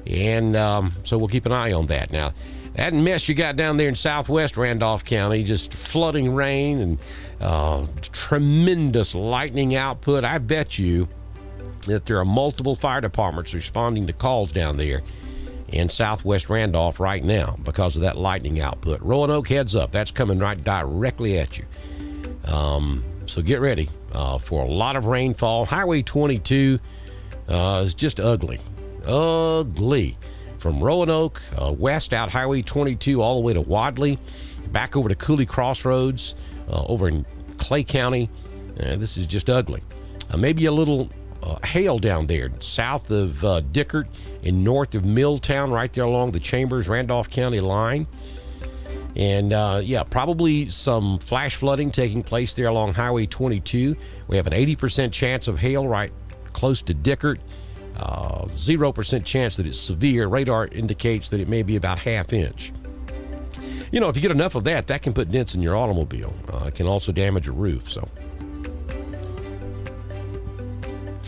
and so we'll keep an eye on that. Now, that mess you got down there in southwest Randolph County, just flooding rain and tremendous lightning output. I bet you that there are multiple fire departments responding to calls down there in southwest Randolph right now because of that lightning output. Roanoke, heads up. That's coming right directly at you. So get ready for a lot of rainfall. Highway 22 is just ugly. Ugly. From Roanoke, west out Highway 22 all the way to Wadley, back over to Cooley Crossroads, over in Clay County. This is just ugly. Maybe a little hail down there south of Dickert and north of Milltown, right there along the Chambers-Randolph County line. And yeah, probably some flash flooding taking place there along Highway 22. We have an 80% chance of hail right close to Dickert. 0% chance that it's severe. Radar indicates that it may be about ½ inch. You know, if you get enough of that, that can put dents in your automobile. It can also damage a roof. So,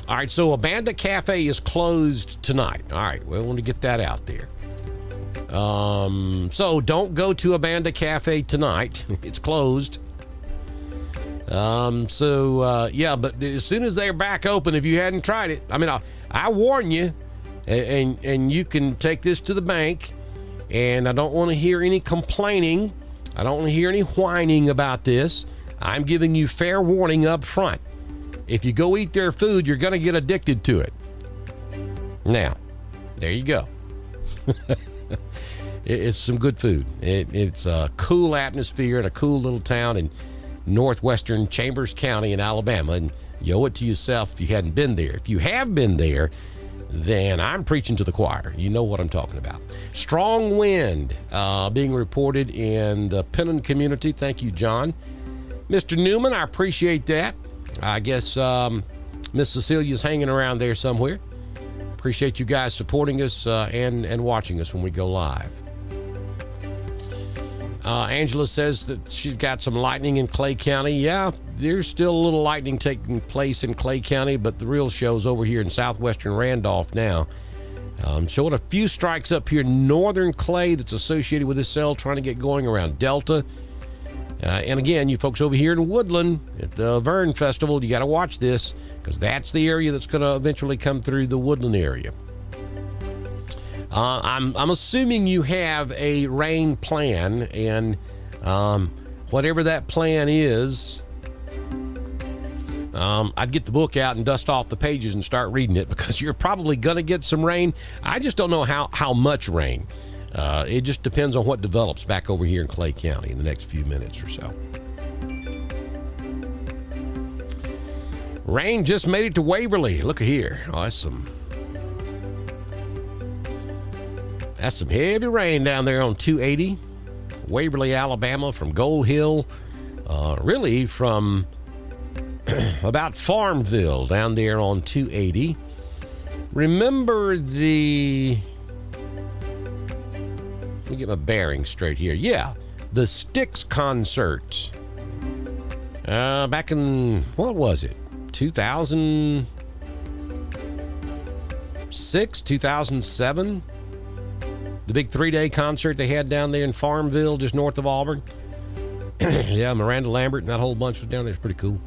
all right. So, Abanda Cafe is closed tonight. All right. Well, I want to get that out there. So don't go to Abanda Cafe tonight. It's closed. Yeah, but as soon as they're back open, if you hadn't tried it, I mean, I warn you, and you can take this to the bank, and I don't want to hear any complaining. I don't want to hear any whining about this. I'm giving you fair warning up front. If you go eat their food, you're going to get addicted to it. Now, there you go. It's some good food. It's a cool atmosphere in a cool little town in northwestern Chambers County in Alabama, and you owe it to yourself if you hadn't been there. If you have been there, then I'm preaching to the choir. You know what I'm talking about. Strong wind being reported in the Pennon community. Thank you, John. Mr. Newman, I appreciate that. I guess Miss Cecilia's hanging around there somewhere. Appreciate you guys supporting us and watching us when we go live. Angela says that she's got some lightning in Clay County. Yeah, there's still a little lightning taking place in Clay County, but the real show's over here in southwestern Randolph now. Showing a few strikes up here in northern Clay that's associated with this cell trying to get going around Delta. And again, you folks over here in Woodland at the Vern Festival, you got to watch this because that's the area that's going to eventually come through the Woodland area. I'm assuming you have a rain plan, and whatever that plan is, I'd get the book out and dust off the pages and start reading it because you're probably going to get some rain. I just don't know how much rain. It just depends on what develops back over here in Clay County in the next few minutes or so. Rain just made it to Waverly. Look here. Oh, that's some heavy rain down there on 280. Waverly, Alabama, from Gold Hill. Really from about Farmville down there on 280. Remember let me get my bearings straight here. Yeah, the Styx concert. Back in, what was it? 2006, 2007? The big 3-day concert they had down there in Farmville, just north of Auburn. Yeah, Miranda Lambert and that whole bunch was down there. It's pretty cool.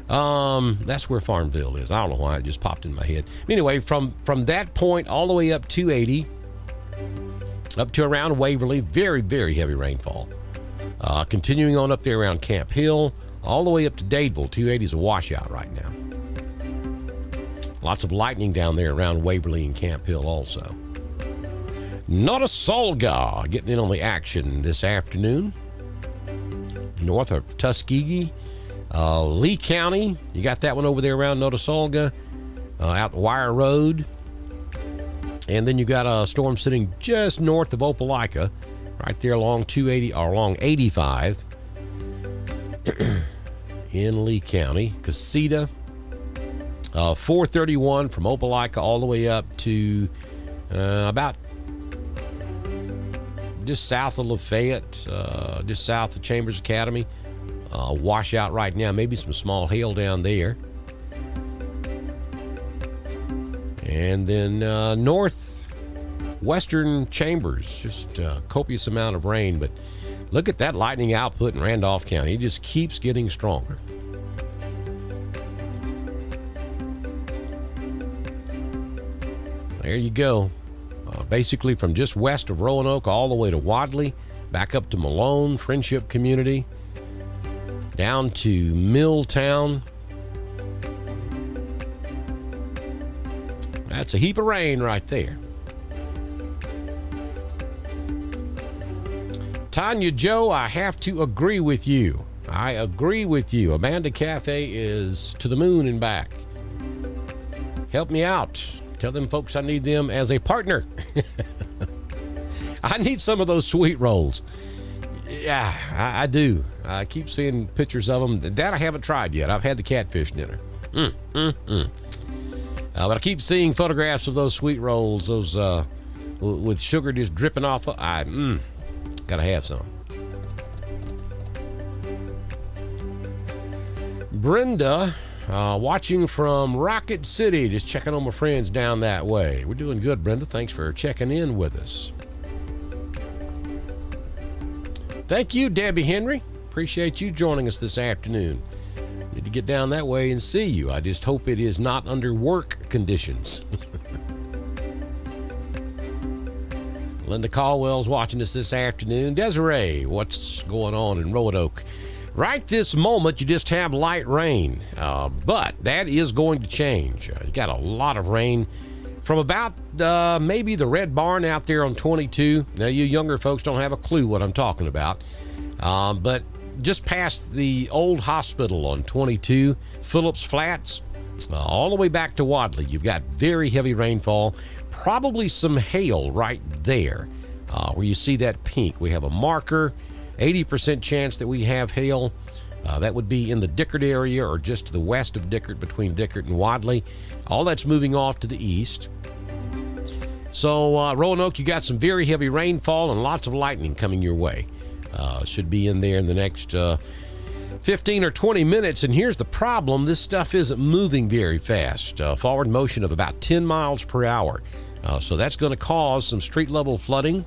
That's where Farmville is. I don't know why it just popped in my head. Anyway, from that point all the way up 280, up to around Waverly, very, very heavy rainfall. Continuing on up there around Camp Hill, all the way up to Dadeville. 280 is a washout right now. Lots of lightning down there around Waverly and Camp Hill also. Notasulga getting in on the action this afternoon. North of Tuskegee. Lee County, you got that one over there around Notasulga, out Wire Road. And then you got a storm sitting just north of Opelika, right there along 280 or along 85 in Lee County. Casita, 431 from Opelika all the way up to about just south of Lafayette, just south of Chambers Academy. Washout right now, maybe some small hail down there. And then northwestern Chambers, just a copious amount of rain. But look at that lightning output in Randolph County. It just keeps getting stronger. There you go. Basically from just west of Roanoke all the way to Wadley, back up to Malone, Friendship Community, down to Milltown. That's a heap of rain right there. Tanya Joe, I have to agree with you. I agree with you. Amanda Cafe is to the moon and back. Help me out. Tell them folks I need them as a partner. I need some of those sweet rolls. Yeah, I do. I keep seeing pictures of them. That I haven't tried yet. I've had the catfish dinner. But I keep seeing photographs of those sweet rolls, those with sugar just dripping off. Gotta have some. Brenda, watching from Rocket City, just checking on my friends down that way. We're doing good, Brenda. Thanks for checking in with us. Thank you, Debbie Henry. Appreciate you joining us this afternoon. Need to get down that way and see you. I just hope it is not under work conditions. Linda Caldwell's watching us this afternoon. Desiree, what's going on in Roanoke? Right this moment, you just have light rain, but that is going to change. You got a lot of rain from about maybe the Red Barn out there on 22. Now, you younger folks don't have a clue what I'm talking about, but just past the old hospital on 22, Phillips Flats, all the way back to Wadley, you've got very heavy rainfall, probably some hail right there where you see that pink. We have a marker, 80% chance that we have hail. That would be in the Dickert area or just to the west of Dickert, between Dickert and Wadley. All that's moving off to the east. So Roanoke, you got some very heavy rainfall and lots of lightning coming your way. Should be in there in the next 15 or 20 minutes. And here's the problem. This stuff isn't moving very fast. Forward motion of about 10 miles per hour. So that's going to cause some street level flooding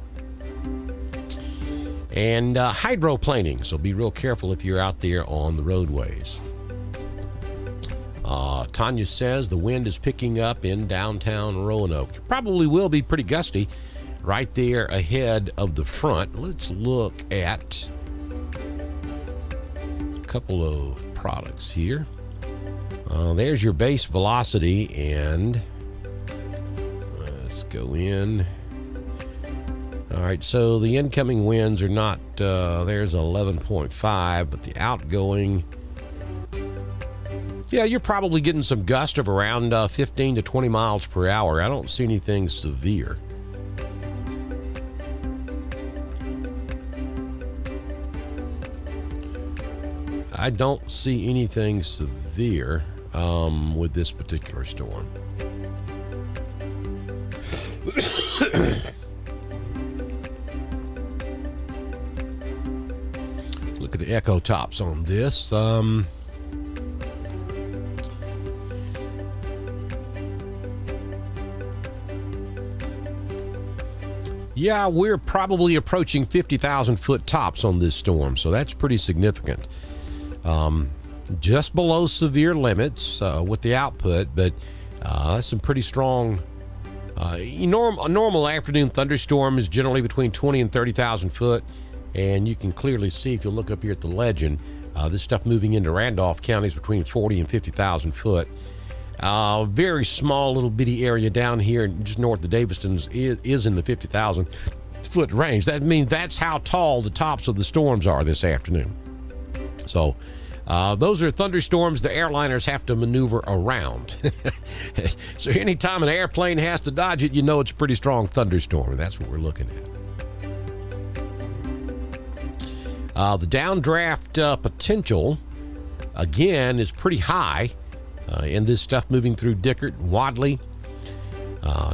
and hydroplaning. So be real careful if you're out there on the roadways. Tanya says the wind is picking up in downtown Roanoke. It probably will be pretty gusty right there ahead of the front. Let's look at a couple of products here. There's your base velocity, and let's go in. All right, so the incoming winds are not, there's 11.5, but the outgoing, yeah, you're probably getting some gust of around 15 to 20 miles per hour. I don't see anything severe. I don't see anything severe with this particular storm. Look at the echo tops on this. Yeah, we're probably approaching 50,000 foot tops on this storm, so that's pretty significant. Just below severe limits with the output, but that's some pretty strong. A normal afternoon thunderstorm is generally between 20 and 30,000 foot, and you can clearly see if you look up here at the legend, this stuff moving into Randolph County is between 40 and 50,000 foot. Very small little bitty area down here just north of Daviston is in the 50,000 foot range. That means that's how tall the tops of the storms are this afternoon. So those are thunderstorms the airliners have to maneuver around. So anytime an airplane has to dodge it, you know it's a pretty strong thunderstorm. That's what we're looking at. The downdraft potential, again, is pretty high in this stuff moving through Dickert and Wadley.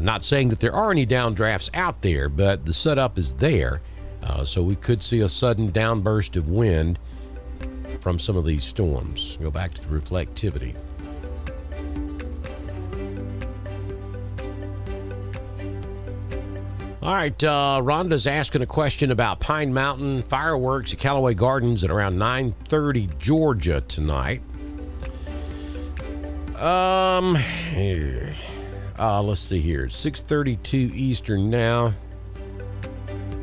Not saying that there are any downdrafts out there, but the setup is there. So we could see a sudden downburst of wind from some of these storms. Go back to the reflectivity. All right, Rhonda's asking a question about Pine Mountain fireworks at Callaway Gardens at around 9:30 Georgia tonight. Let's see here. 6:32 Eastern now.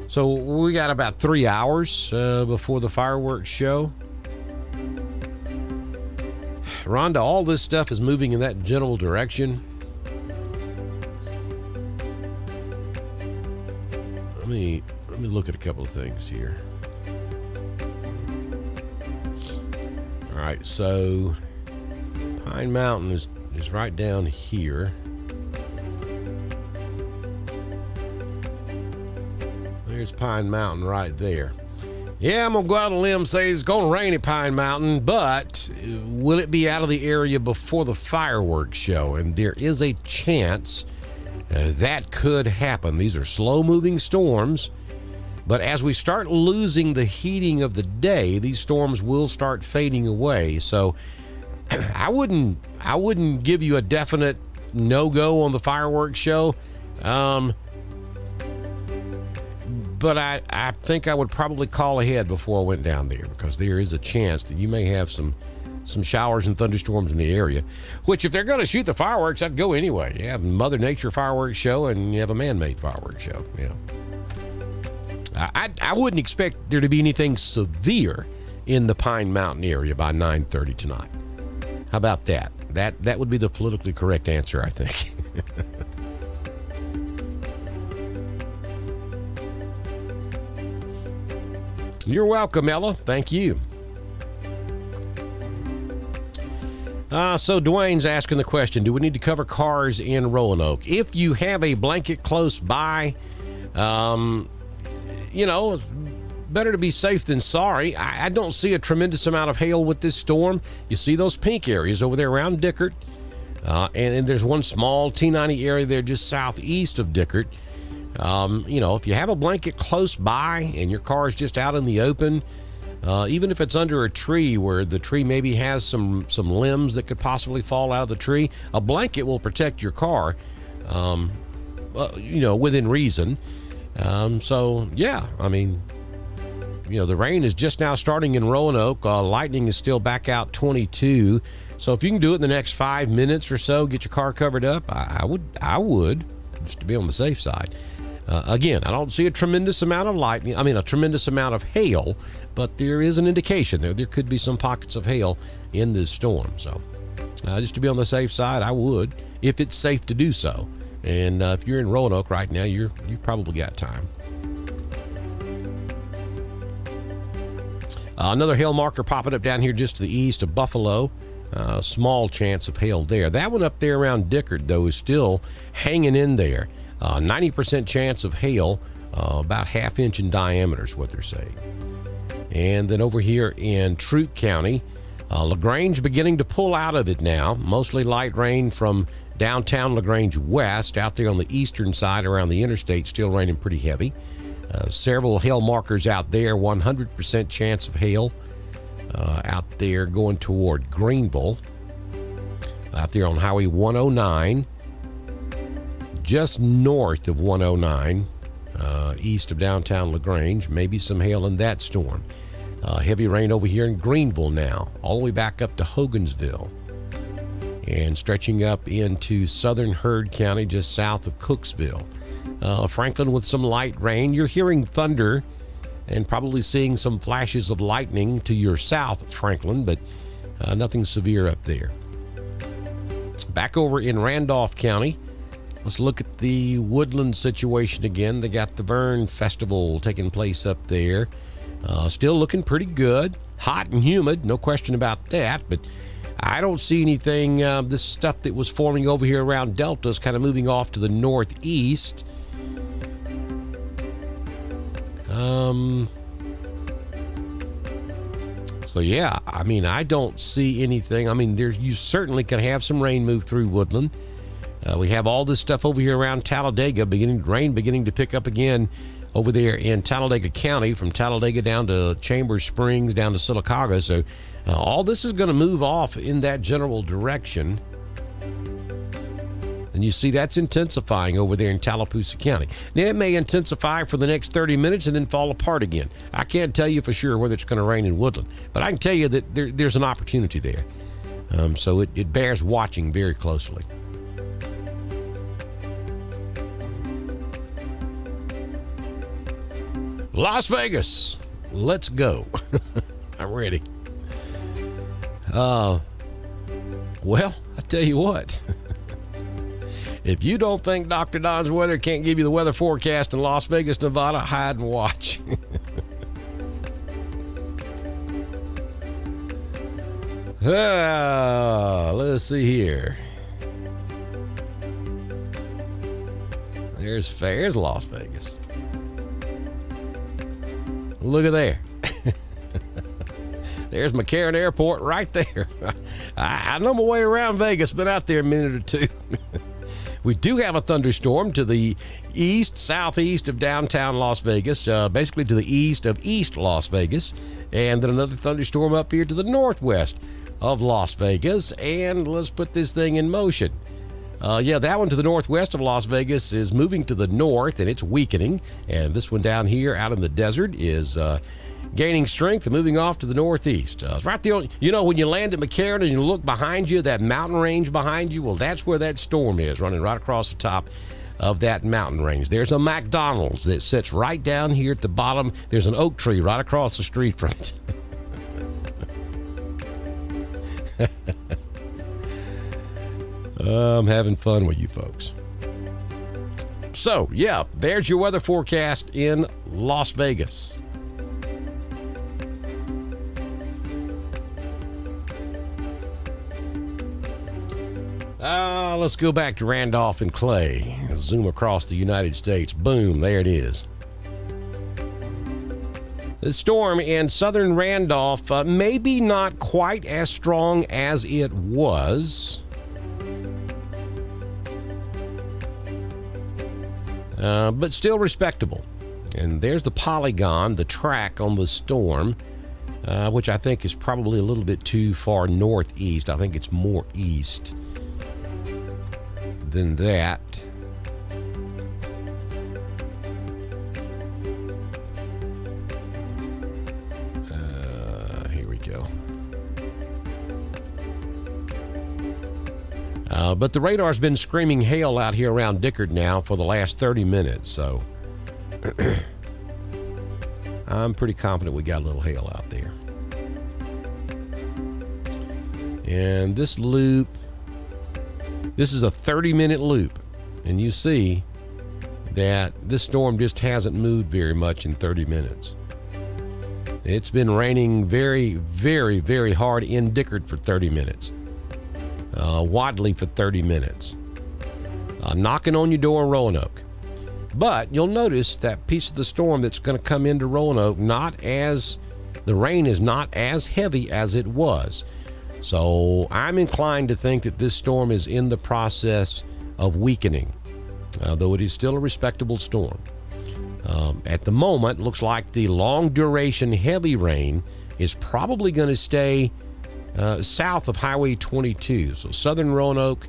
So we got about 3 hours before the fireworks show. Rhonda, all this stuff is moving in that general direction. Let me look at a couple of things here. All right, so Pine Mountain is right down here. There's Pine Mountain right there. Yeah, I'm going to go out on a limb and say it's going to rain at Pine Mountain, but will it be out of the area before the fireworks show? And there is a chance that could happen. These are slow-moving storms, but as we start losing the heating of the day, these storms will start fading away. So I wouldn't give you a definite no-go on the fireworks show. But I think I would probably call ahead before I went down there, because there is a chance that you may have some showers and thunderstorms in the area, which if they're going to shoot the fireworks, I'd go anyway. You have Mother Nature fireworks show and you have a man-made fireworks show. Yeah. I wouldn't expect there to be anything severe in the Pine Mountain area by 9:30 tonight. How about that? That would be the politically correct answer, I think. You're welcome, Ella. Thank you. So Dwayne's asking the question, do we need to cover cars in Roanoke? If you have a blanket close by, it's better to be safe than sorry. I don't see a tremendous amount of hail with this storm. You see those pink areas over there around Dickert. And there's one small T90 area there just southeast of Dickert. If you have a blanket close by and your car is just out in the open, even if it's under a tree where the tree maybe has some limbs that could possibly fall out of the tree, a blanket will protect your car, within reason. The rain is just now starting in Roanoke. Lightning is still back out 22. So if you can do it in the next 5 minutes or so, get your car covered up, I would, just to be on the safe side. Again, I don't see a tremendous amount of a tremendous amount of hail, but there is an indication there could be some pockets of hail in this storm. So just to be on the safe side, I would, if it's safe to do so. And if you're in Roanoke right now, you probably got time. Another hail marker popping up down here just to the east of Buffalo. Small chance of hail there. That one up there around Dickert, though, is still hanging in there. 90% chance of hail, about ½ inch in diameter is what they're saying. And then over here in Troup County, LaGrange beginning to pull out of it now. Mostly light rain from downtown LaGrange west. Out there on the eastern side around the interstate, still raining pretty heavy. Several hail markers out there, 100% chance of hail out there going toward Greenville. Out there on Highway 109. Just north of 109, east of downtown LaGrange, maybe some hail in that storm. Heavy rain over here in Greenville now, all the way back up to Hogansville, and stretching up into southern Heard County, just south of Cooksville. Franklin with some light rain. You're hearing thunder and probably seeing some flashes of lightning to your south, Franklin, but nothing severe up there. Back over in Randolph County, let's look at the Woodland situation again. They got the Vern Festival taking place up there. Still looking pretty good. Hot and humid, no question about that, but I don't see anything. This stuff that was forming over here around Delta is kind of moving off to the northeast. I don't see anything. You certainly can have some rain move through Woodland. We have all this stuff over here around Talladega, rain beginning to pick up again over there in Talladega County, from Talladega down to Chambers Springs, down to Sylacauga. So all this is going to move off in that general direction. And you see that's intensifying over there in Tallapoosa County. Now, it may intensify for the next 30 minutes and then fall apart again. I can't tell you for sure whether it's going to rain in Woodland, but I can tell you that there's an opportunity there. So it bears watching very closely. Las Vegas, let's go. I'm ready. Well, I tell you what. If you don't think Dr. Don's Weather can't give you the weather forecast in Las Vegas, Nevada, hide and watch. Let's see here. There's Las Vegas. Look at there. There's McCarran Airport right there. I know my way around Vegas, been out there a minute or two. We do have a thunderstorm to the east, southeast of downtown Las Vegas, basically to the east of East Las Vegas, and then another thunderstorm up here to the northwest of Las Vegas. And let's put this thing in motion. That one to the northwest of Las Vegas is moving to the north, and it's weakening. And this one down here out in the desert is gaining strength and moving off to the northeast. It's right there. When you land at McCarran and you look behind you, that mountain range behind you, well, that's where that storm is, running right across the top of that mountain range. There's a McDonald's that sits right down here at the bottom. There's an oak tree right across the street from it. I'm having fun with you folks. So, there's your weather forecast in Las Vegas. Let's go back to Randolph and Clay. Zoom across the United States. Boom, there it is. The storm in southern Randolph, maybe not quite as strong as it was. But still respectable. And there's the polygon, the track on the storm, which I think is probably a little bit too far northeast. I think it's more east than that. Here we go. But the radar's been screaming hail out here around Dickard now for the last 30 minutes, so I'm pretty confident we got a little hail out there. And this loop, this is a 30-minute loop, and you see that this storm just hasn't moved very much in 30 minutes. It's been raining very, very, very hard in Dickard for 30 minutes. Wadley for 30 minutes. Knocking on your door in Roanoke. But you'll notice that piece of the storm that's going to come into Roanoke, the rain is not as heavy as it was. So I'm inclined to think that this storm is in the process of weakening, though it is still a respectable storm. At the moment, looks like the long duration heavy rain is probably going to stay south of Highway 22. So southern Roanoke,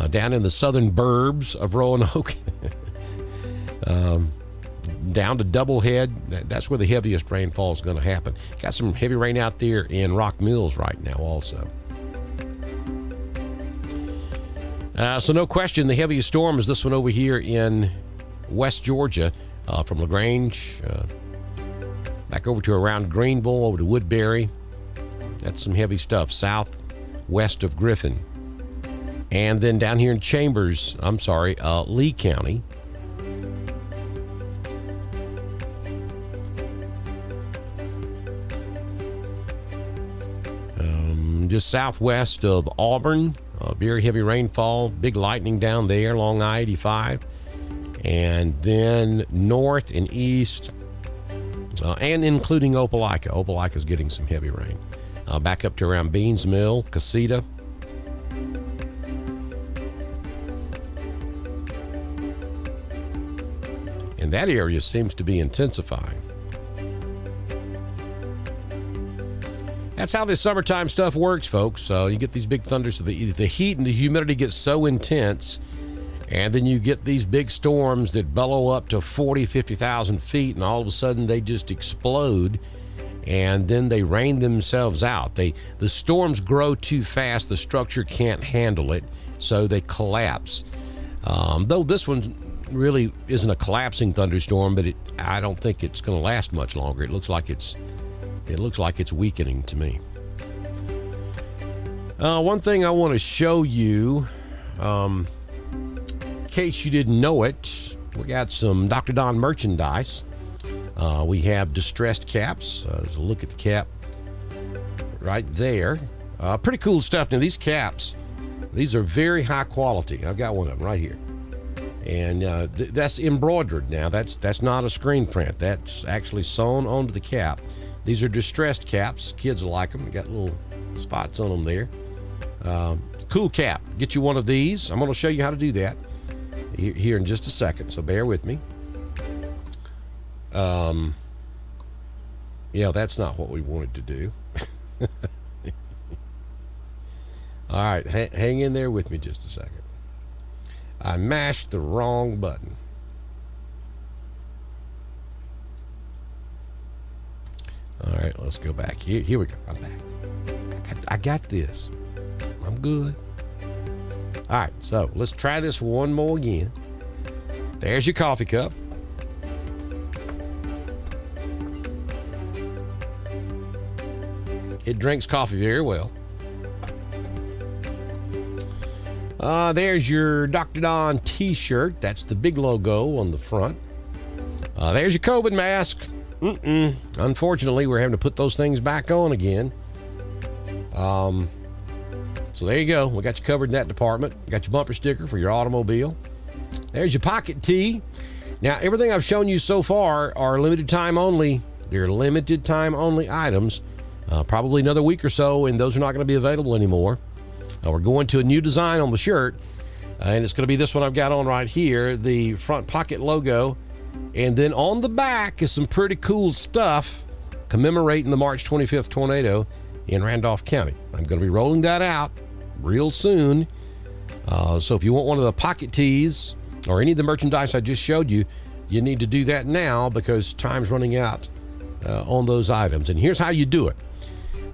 down in the southern burbs of Roanoke, down to Doublehead. That's where the heaviest rainfall is going to happen. Got some heavy rain out there in Rock Mills right now also. So no question, the heaviest storm is this one over here in West Georgia, from LaGrange back over to around Greenville, over to Woodbury. That's some heavy stuff southwest of Griffin. And then down here in Lee County. Just southwest of Auburn, very heavy rainfall, big lightning down there along I-85. And then north and east, and including Opelika. Opelika's getting some heavy rain. Back up to around Beans Mill, Casita. And that area seems to be intensifying. That's how this summertime stuff works, folks. You get these big thunders, the heat and the humidity gets so intense, and then you get these big storms that bellow up to 40, 50,000 feet, and all of a sudden they just explode, and then they rain themselves out. The storms grow too fast, the structure can't handle it, so they collapse. Though this one really isn't a collapsing thunderstorm, but I don't think it's going to last much longer. It looks like it's weakening to me. One thing I want to show you, in case you didn't know it, we got some Dr. Don merchandise. We have distressed caps. There's a look at the cap right there. Pretty cool stuff. Now these caps, these are very high quality. I've got one of them right here. And that's embroidered now. That's not a screen print. That's actually sewn onto the cap. These are distressed caps. Kids will like them. They got little spots on them there. Cool cap. Get you one of these. I'm going to show you how to do that here in just a second, so bear with me. Yeah, that's not what we wanted to do. All right, hang in there with me just a second. I mashed the wrong button. All right, let's go back. Here we go. I'm back. I got this. I'm good. All right, so let's try this one more again. There's your coffee cup. It drinks coffee very well. There's your Dr. Don t-shirt. That's the big logo on the front. There's your COVID mask. Unfortunately, we're having to put those things back on again. So So there you go. We got you covered in that department. Got your bumper sticker for your automobile. There's your pocket tee. Now, everything I've shown you so far are limited time only. They're limited time only items. Probably another week or so, and those are not going to be available anymore. We're going to a new design on the shirt, and it's going to be this one I've got on right here, the front pocket logo. And then on the back is some pretty cool stuff commemorating the March 25th tornado in Randolph County. I'm going to be rolling that out real soon. So if you want one of the pocket tees or any of the merchandise I just showed you, you need to do that now because time's running out on those items. And here's how you do it.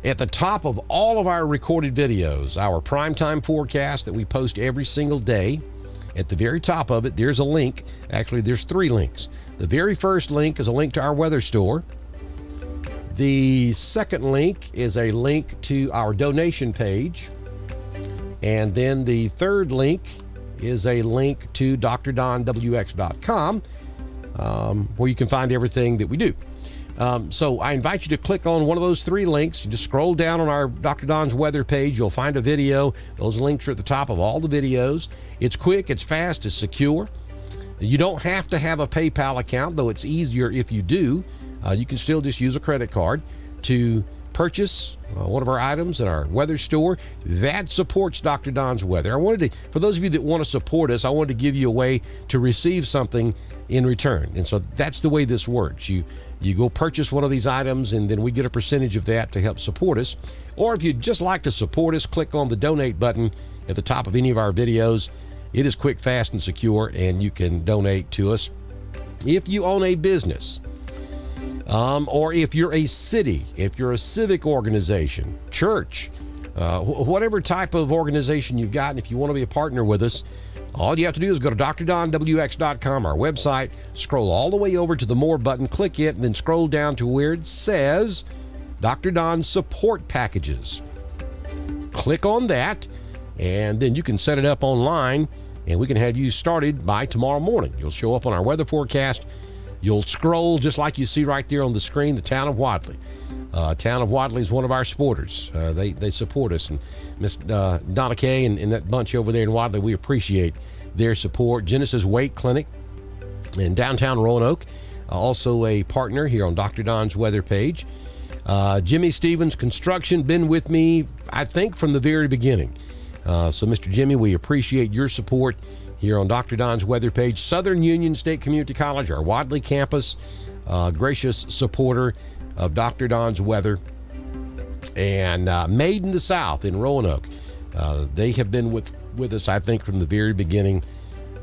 At the top of all of our recorded videos, our primetime forecast that we post every single day, at the very top of it, there's a link. Actually, there's 3 links. The very first link is a link to our weather store. The second link is a link to our donation page. And then the third link is a link to drdonwx.com, where you can find everything that we do. So I invite you to click on one of those 3 links. You just scroll down on our Dr. Don's weather page. You'll find a video. Those links are at the top of all the videos. It's quick, it's fast, it's secure. You don't have to have a PayPal account, though it's easier if you do. You can still just use a credit card to purchase one of our items at our weather store. That supports Dr. Don's weather. For those of you that want to support us, I wanted to give you a way to receive something in return. And so that's the way this works. You go purchase one of these items, and then we get a percentage of that to help support us. Or if you'd just like to support us, click on the donate button at the top of any of our videos. It is quick, fast, and secure, and you can donate to us. If you own a business, or if you're a city, if you're a civic organization, church, whatever type of organization you've got, and if you want to be a partner with us, all you have to do is go to drdonwx.com, our website, scroll all the way over to the More button, click it, and then scroll down to where it says Dr. Don Support Packages. Click on that, and then you can set it up online, and we can have you started by tomorrow morning. You'll show up on our weather forecast. You'll scroll just like you see right there on the screen, the town of Wadley. Town of Wadley is one of our supporters. They support us. And Miss Donna Kay and that bunch over there in Wadley, we appreciate their support. Genesis Weight Clinic in downtown Roanoke, also a partner here on Dr. Don's weather page. Jimmy Stevens Construction, been with me, I think, from the very beginning. So, Mr. Jimmy, we appreciate your support here on Dr. Don's weather page. Southern Union State Community College, our Wadley campus, gracious supporter of Dr. Don's weather. And Made in the South in Roanoke, they have been with us, I think, from the very beginning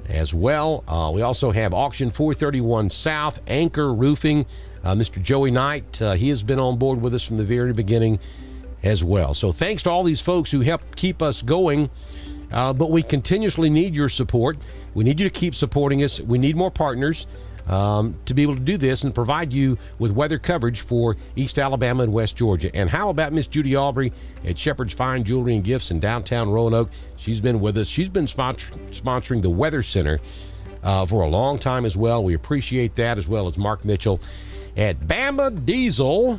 as well. We also have Auction 431 South, Anchor Roofing, Mr. Joey Knight. He has been on board with us from the very beginning as well. So thanks to all these folks who help keep us going. But we continuously need your support. We need you to keep supporting us. We need more partners to be able to do this and provide you with weather coverage for East Alabama and West Georgia. And how about Miss Judy Aubrey at Shepherd's Fine Jewelry and Gifts in downtown Roanoke? She's been with us. She's been sponsoring the Weather Center for a long time as well. We appreciate that, as well as Mark Mitchell at Bama Diesel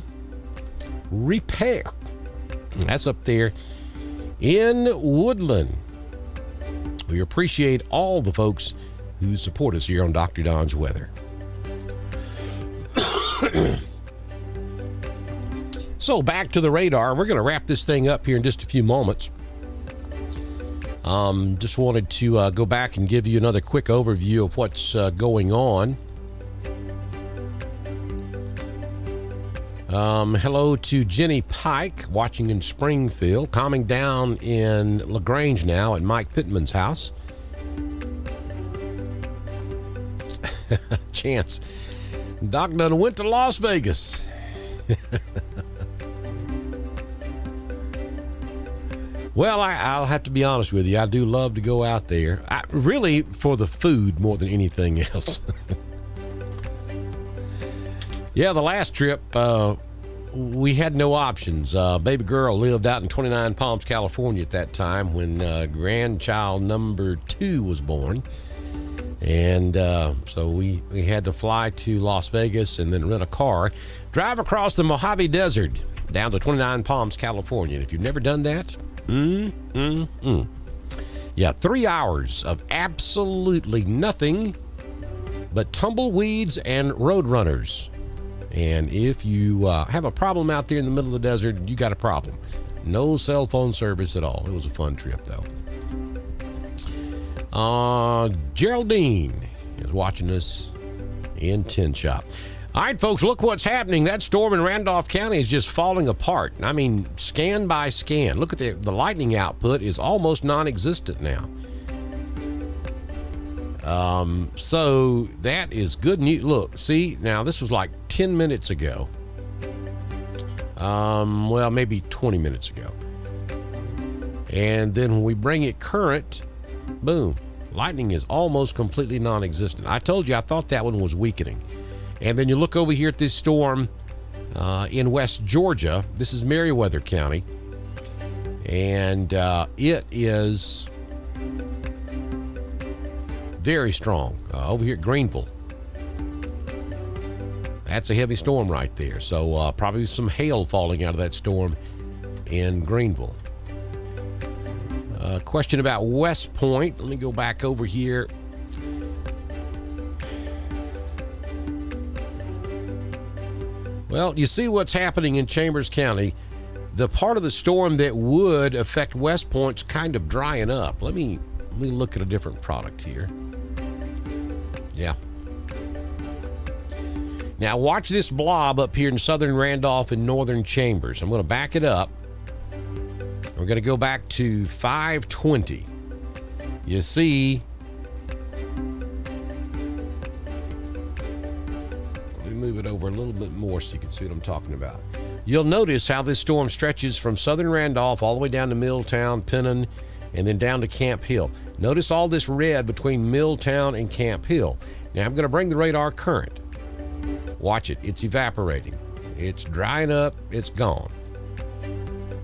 Repair. That's up there in Woodland. We appreciate all the folks who support us here on Dr. Don's Weather. So back to the radar. We're going to wrap this thing up here in just a few moments. Just wanted to go back and give you another quick overview of what's going on. Hello to Jenny Pike, watching in Springfield, calming down in LaGrange now at Mike Pittman's house. Chance, Doc done went to Las Vegas. Well, I'll have to be honest with you. I do love to go out there. Really for the food more than anything else. Yeah, the last trip, we had no options. Baby girl lived out in 29 Palms, California at that time when grandchild number 2 was born. And so we had to fly to Las Vegas and then rent a car, drive across the Mojave Desert down to 29 Palms, California. And if you've never done that, Yeah, 3 hours of absolutely nothing but tumbleweeds and roadrunners. And if you have a problem out there in the middle of the desert, you got a problem. No cell phone service at all. It was a fun trip, though. Geraldine is watching us in Tin Shop. All right, folks, look what's happening. That storm in Randolph County is just falling apart. I mean, scan by scan. Look at the lightning output is almost non-existent now. So that is good news. Look, see, now this was like 10 minutes ago. Well, maybe 20 minutes ago. And then when we bring it current, boom, lightning is almost completely non-existent. I told you, I thought that one was weakening. And then you look over here at this storm in West Georgia. This is Meriwether County. And it is very strong over here at Greenville. That's a heavy storm right there. So probably some hail falling out of that storm in Greenville. Question about West Point. Let me go back over here. Well, you see what's happening in Chambers County. The part of the storm that would affect West Point's kind of drying up. Let me look at a different product here. Yeah. Now watch this blob up here in southern Randolph and northern Chambers. I'm going to back it up. We're going to go back to 520. You see, let me move it over a little bit more so you can see what I'm talking about. You'll notice how this storm stretches from southern Randolph all the way down to Milltown, Pennon, and then down to Camp Hill. Notice all this red between Milltown and Camp Hill. Now I'm going to bring the radar current. Watch it. It's evaporating. It's drying up. It's gone.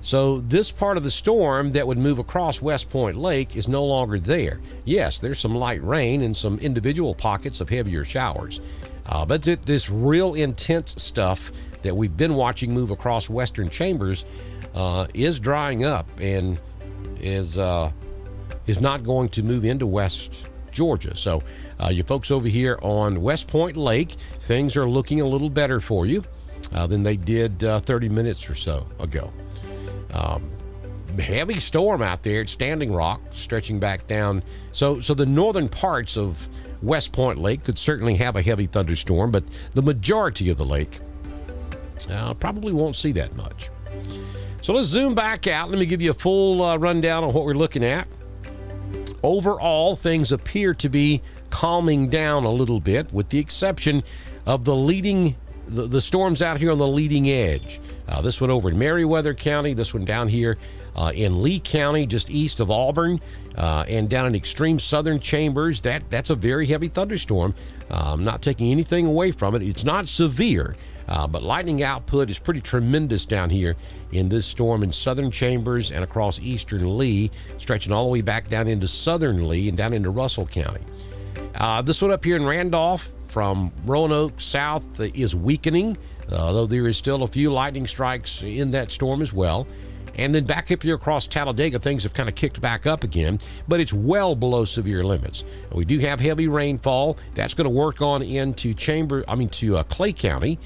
So this part of the storm that would move across West Point Lake is no longer there. Yes, there's some light rain and some individual pockets of heavier showers. But this real intense stuff that we've been watching move across Western Chambers is drying up and is not going to move into West Georgia. So you folks over here on West Point Lake, things are looking a little better for you than they did 30 minutes or so ago. Heavy storm out there at Standing Rock, stretching back down. So the northern parts of West Point Lake could certainly have a heavy thunderstorm, but the majority of the lake probably won't see that much. So let's zoom back out. Let me give you a full rundown on what we're looking at. Overall, things appear to be calming down a little bit, with the exception of the storms out here on the leading edge. This one over in Meriwether County, this one down here in Lee County, just east of Auburn, and down in extreme southern Chambers. That's a very heavy thunderstorm. I'm not taking anything away from it. It's not severe, but lightning output is pretty tremendous down here in this storm in southern Chambers and across eastern Lee, stretching all the way back down into southern Lee and down into Russell County. This one up here in Randolph from Roanoke south is weakening, though there is still a few lightning strikes in that storm as well. And then back up here across Talladega, things have kind of kicked back up again, but it's well below severe limits. We do have heavy rainfall. That's going to work on into Clay County.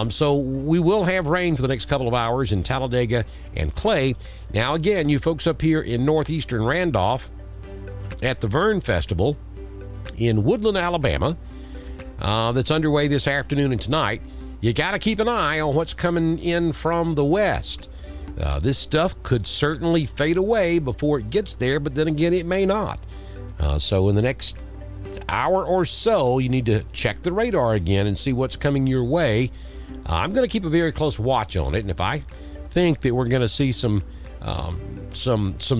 So we will have rain for the next couple of hours in Talladega and Clay. Now, again, you folks up here in northeastern Randolph at the Vern Festival in Woodland, Alabama, that's underway this afternoon and tonight, you got to keep an eye on what's coming in from the west. This stuff could certainly fade away before it gets there, but then again, it may not. So in the next hour or so, you need to check the radar again and see what's coming your way. I'm going to keep a very close watch on it, and if I think that we're going to see some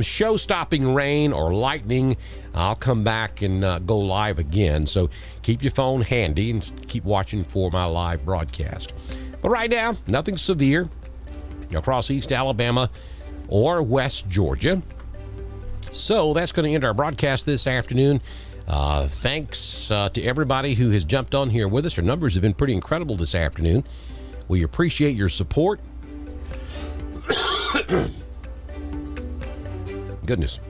show-stopping rain or lightning, I'll come back and go live again. So keep your phone handy and keep watching for my live broadcast. But right now, nothing severe across East Alabama or West Georgia. So that's going to end our broadcast this afternoon. Thanks to everybody who has jumped on here with us. Our numbers have been pretty incredible this afternoon. We appreciate your support. goodness.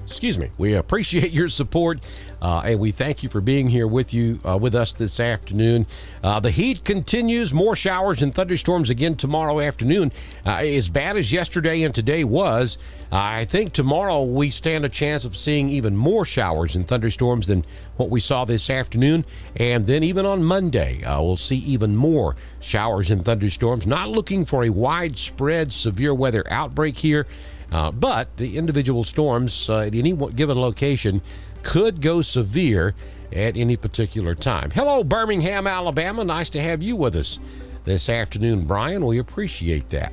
Excuse me. We appreciate your support, and we thank you for being here with us this afternoon. The heat continues. More showers and thunderstorms again tomorrow afternoon. As bad as yesterday and today was, I think tomorrow we stand a chance of seeing even more showers and thunderstorms than what we saw this afternoon. And then even on Monday, we'll see even more showers and thunderstorms. Not looking for a widespread severe weather outbreak here. But the individual storms at any given location could go severe at any particular time. Hello, Birmingham, Alabama. Nice to have you with us this afternoon, Brian. We appreciate that.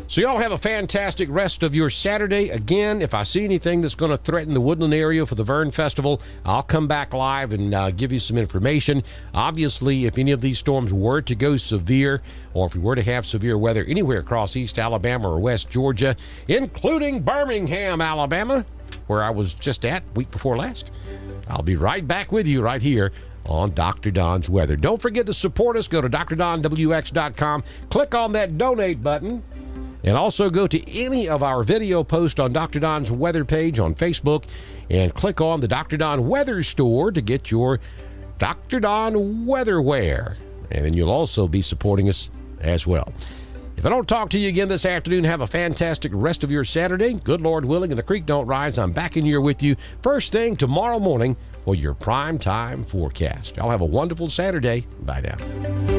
So y'all have a fantastic rest of your Saturday. Again, if I see anything that's going to threaten the Woodland area for the Vern Festival, I'll come back live and give you some information. Obviously, if any of these storms were to go severe, or if we were to have severe weather anywhere across East Alabama or West Georgia, including Birmingham, Alabama, where I was just at week before last, I'll be right back with you right here on Dr. Don's Weather. Don't forget to support us. Go to drdonwx.com, click on that donate button, and also go to any of our video posts on Dr. Don's Weather page on Facebook and click on the Dr. Don Weather Store to get your Dr. Don Weather wear. And then you'll also be supporting us as well. If I don't talk to you again this afternoon, have a fantastic rest of your Saturday. Good Lord willing, and the creek don't rise. I'm back in here with you first thing tomorrow morning for your prime time forecast. Y'all have a wonderful Saturday. Bye now.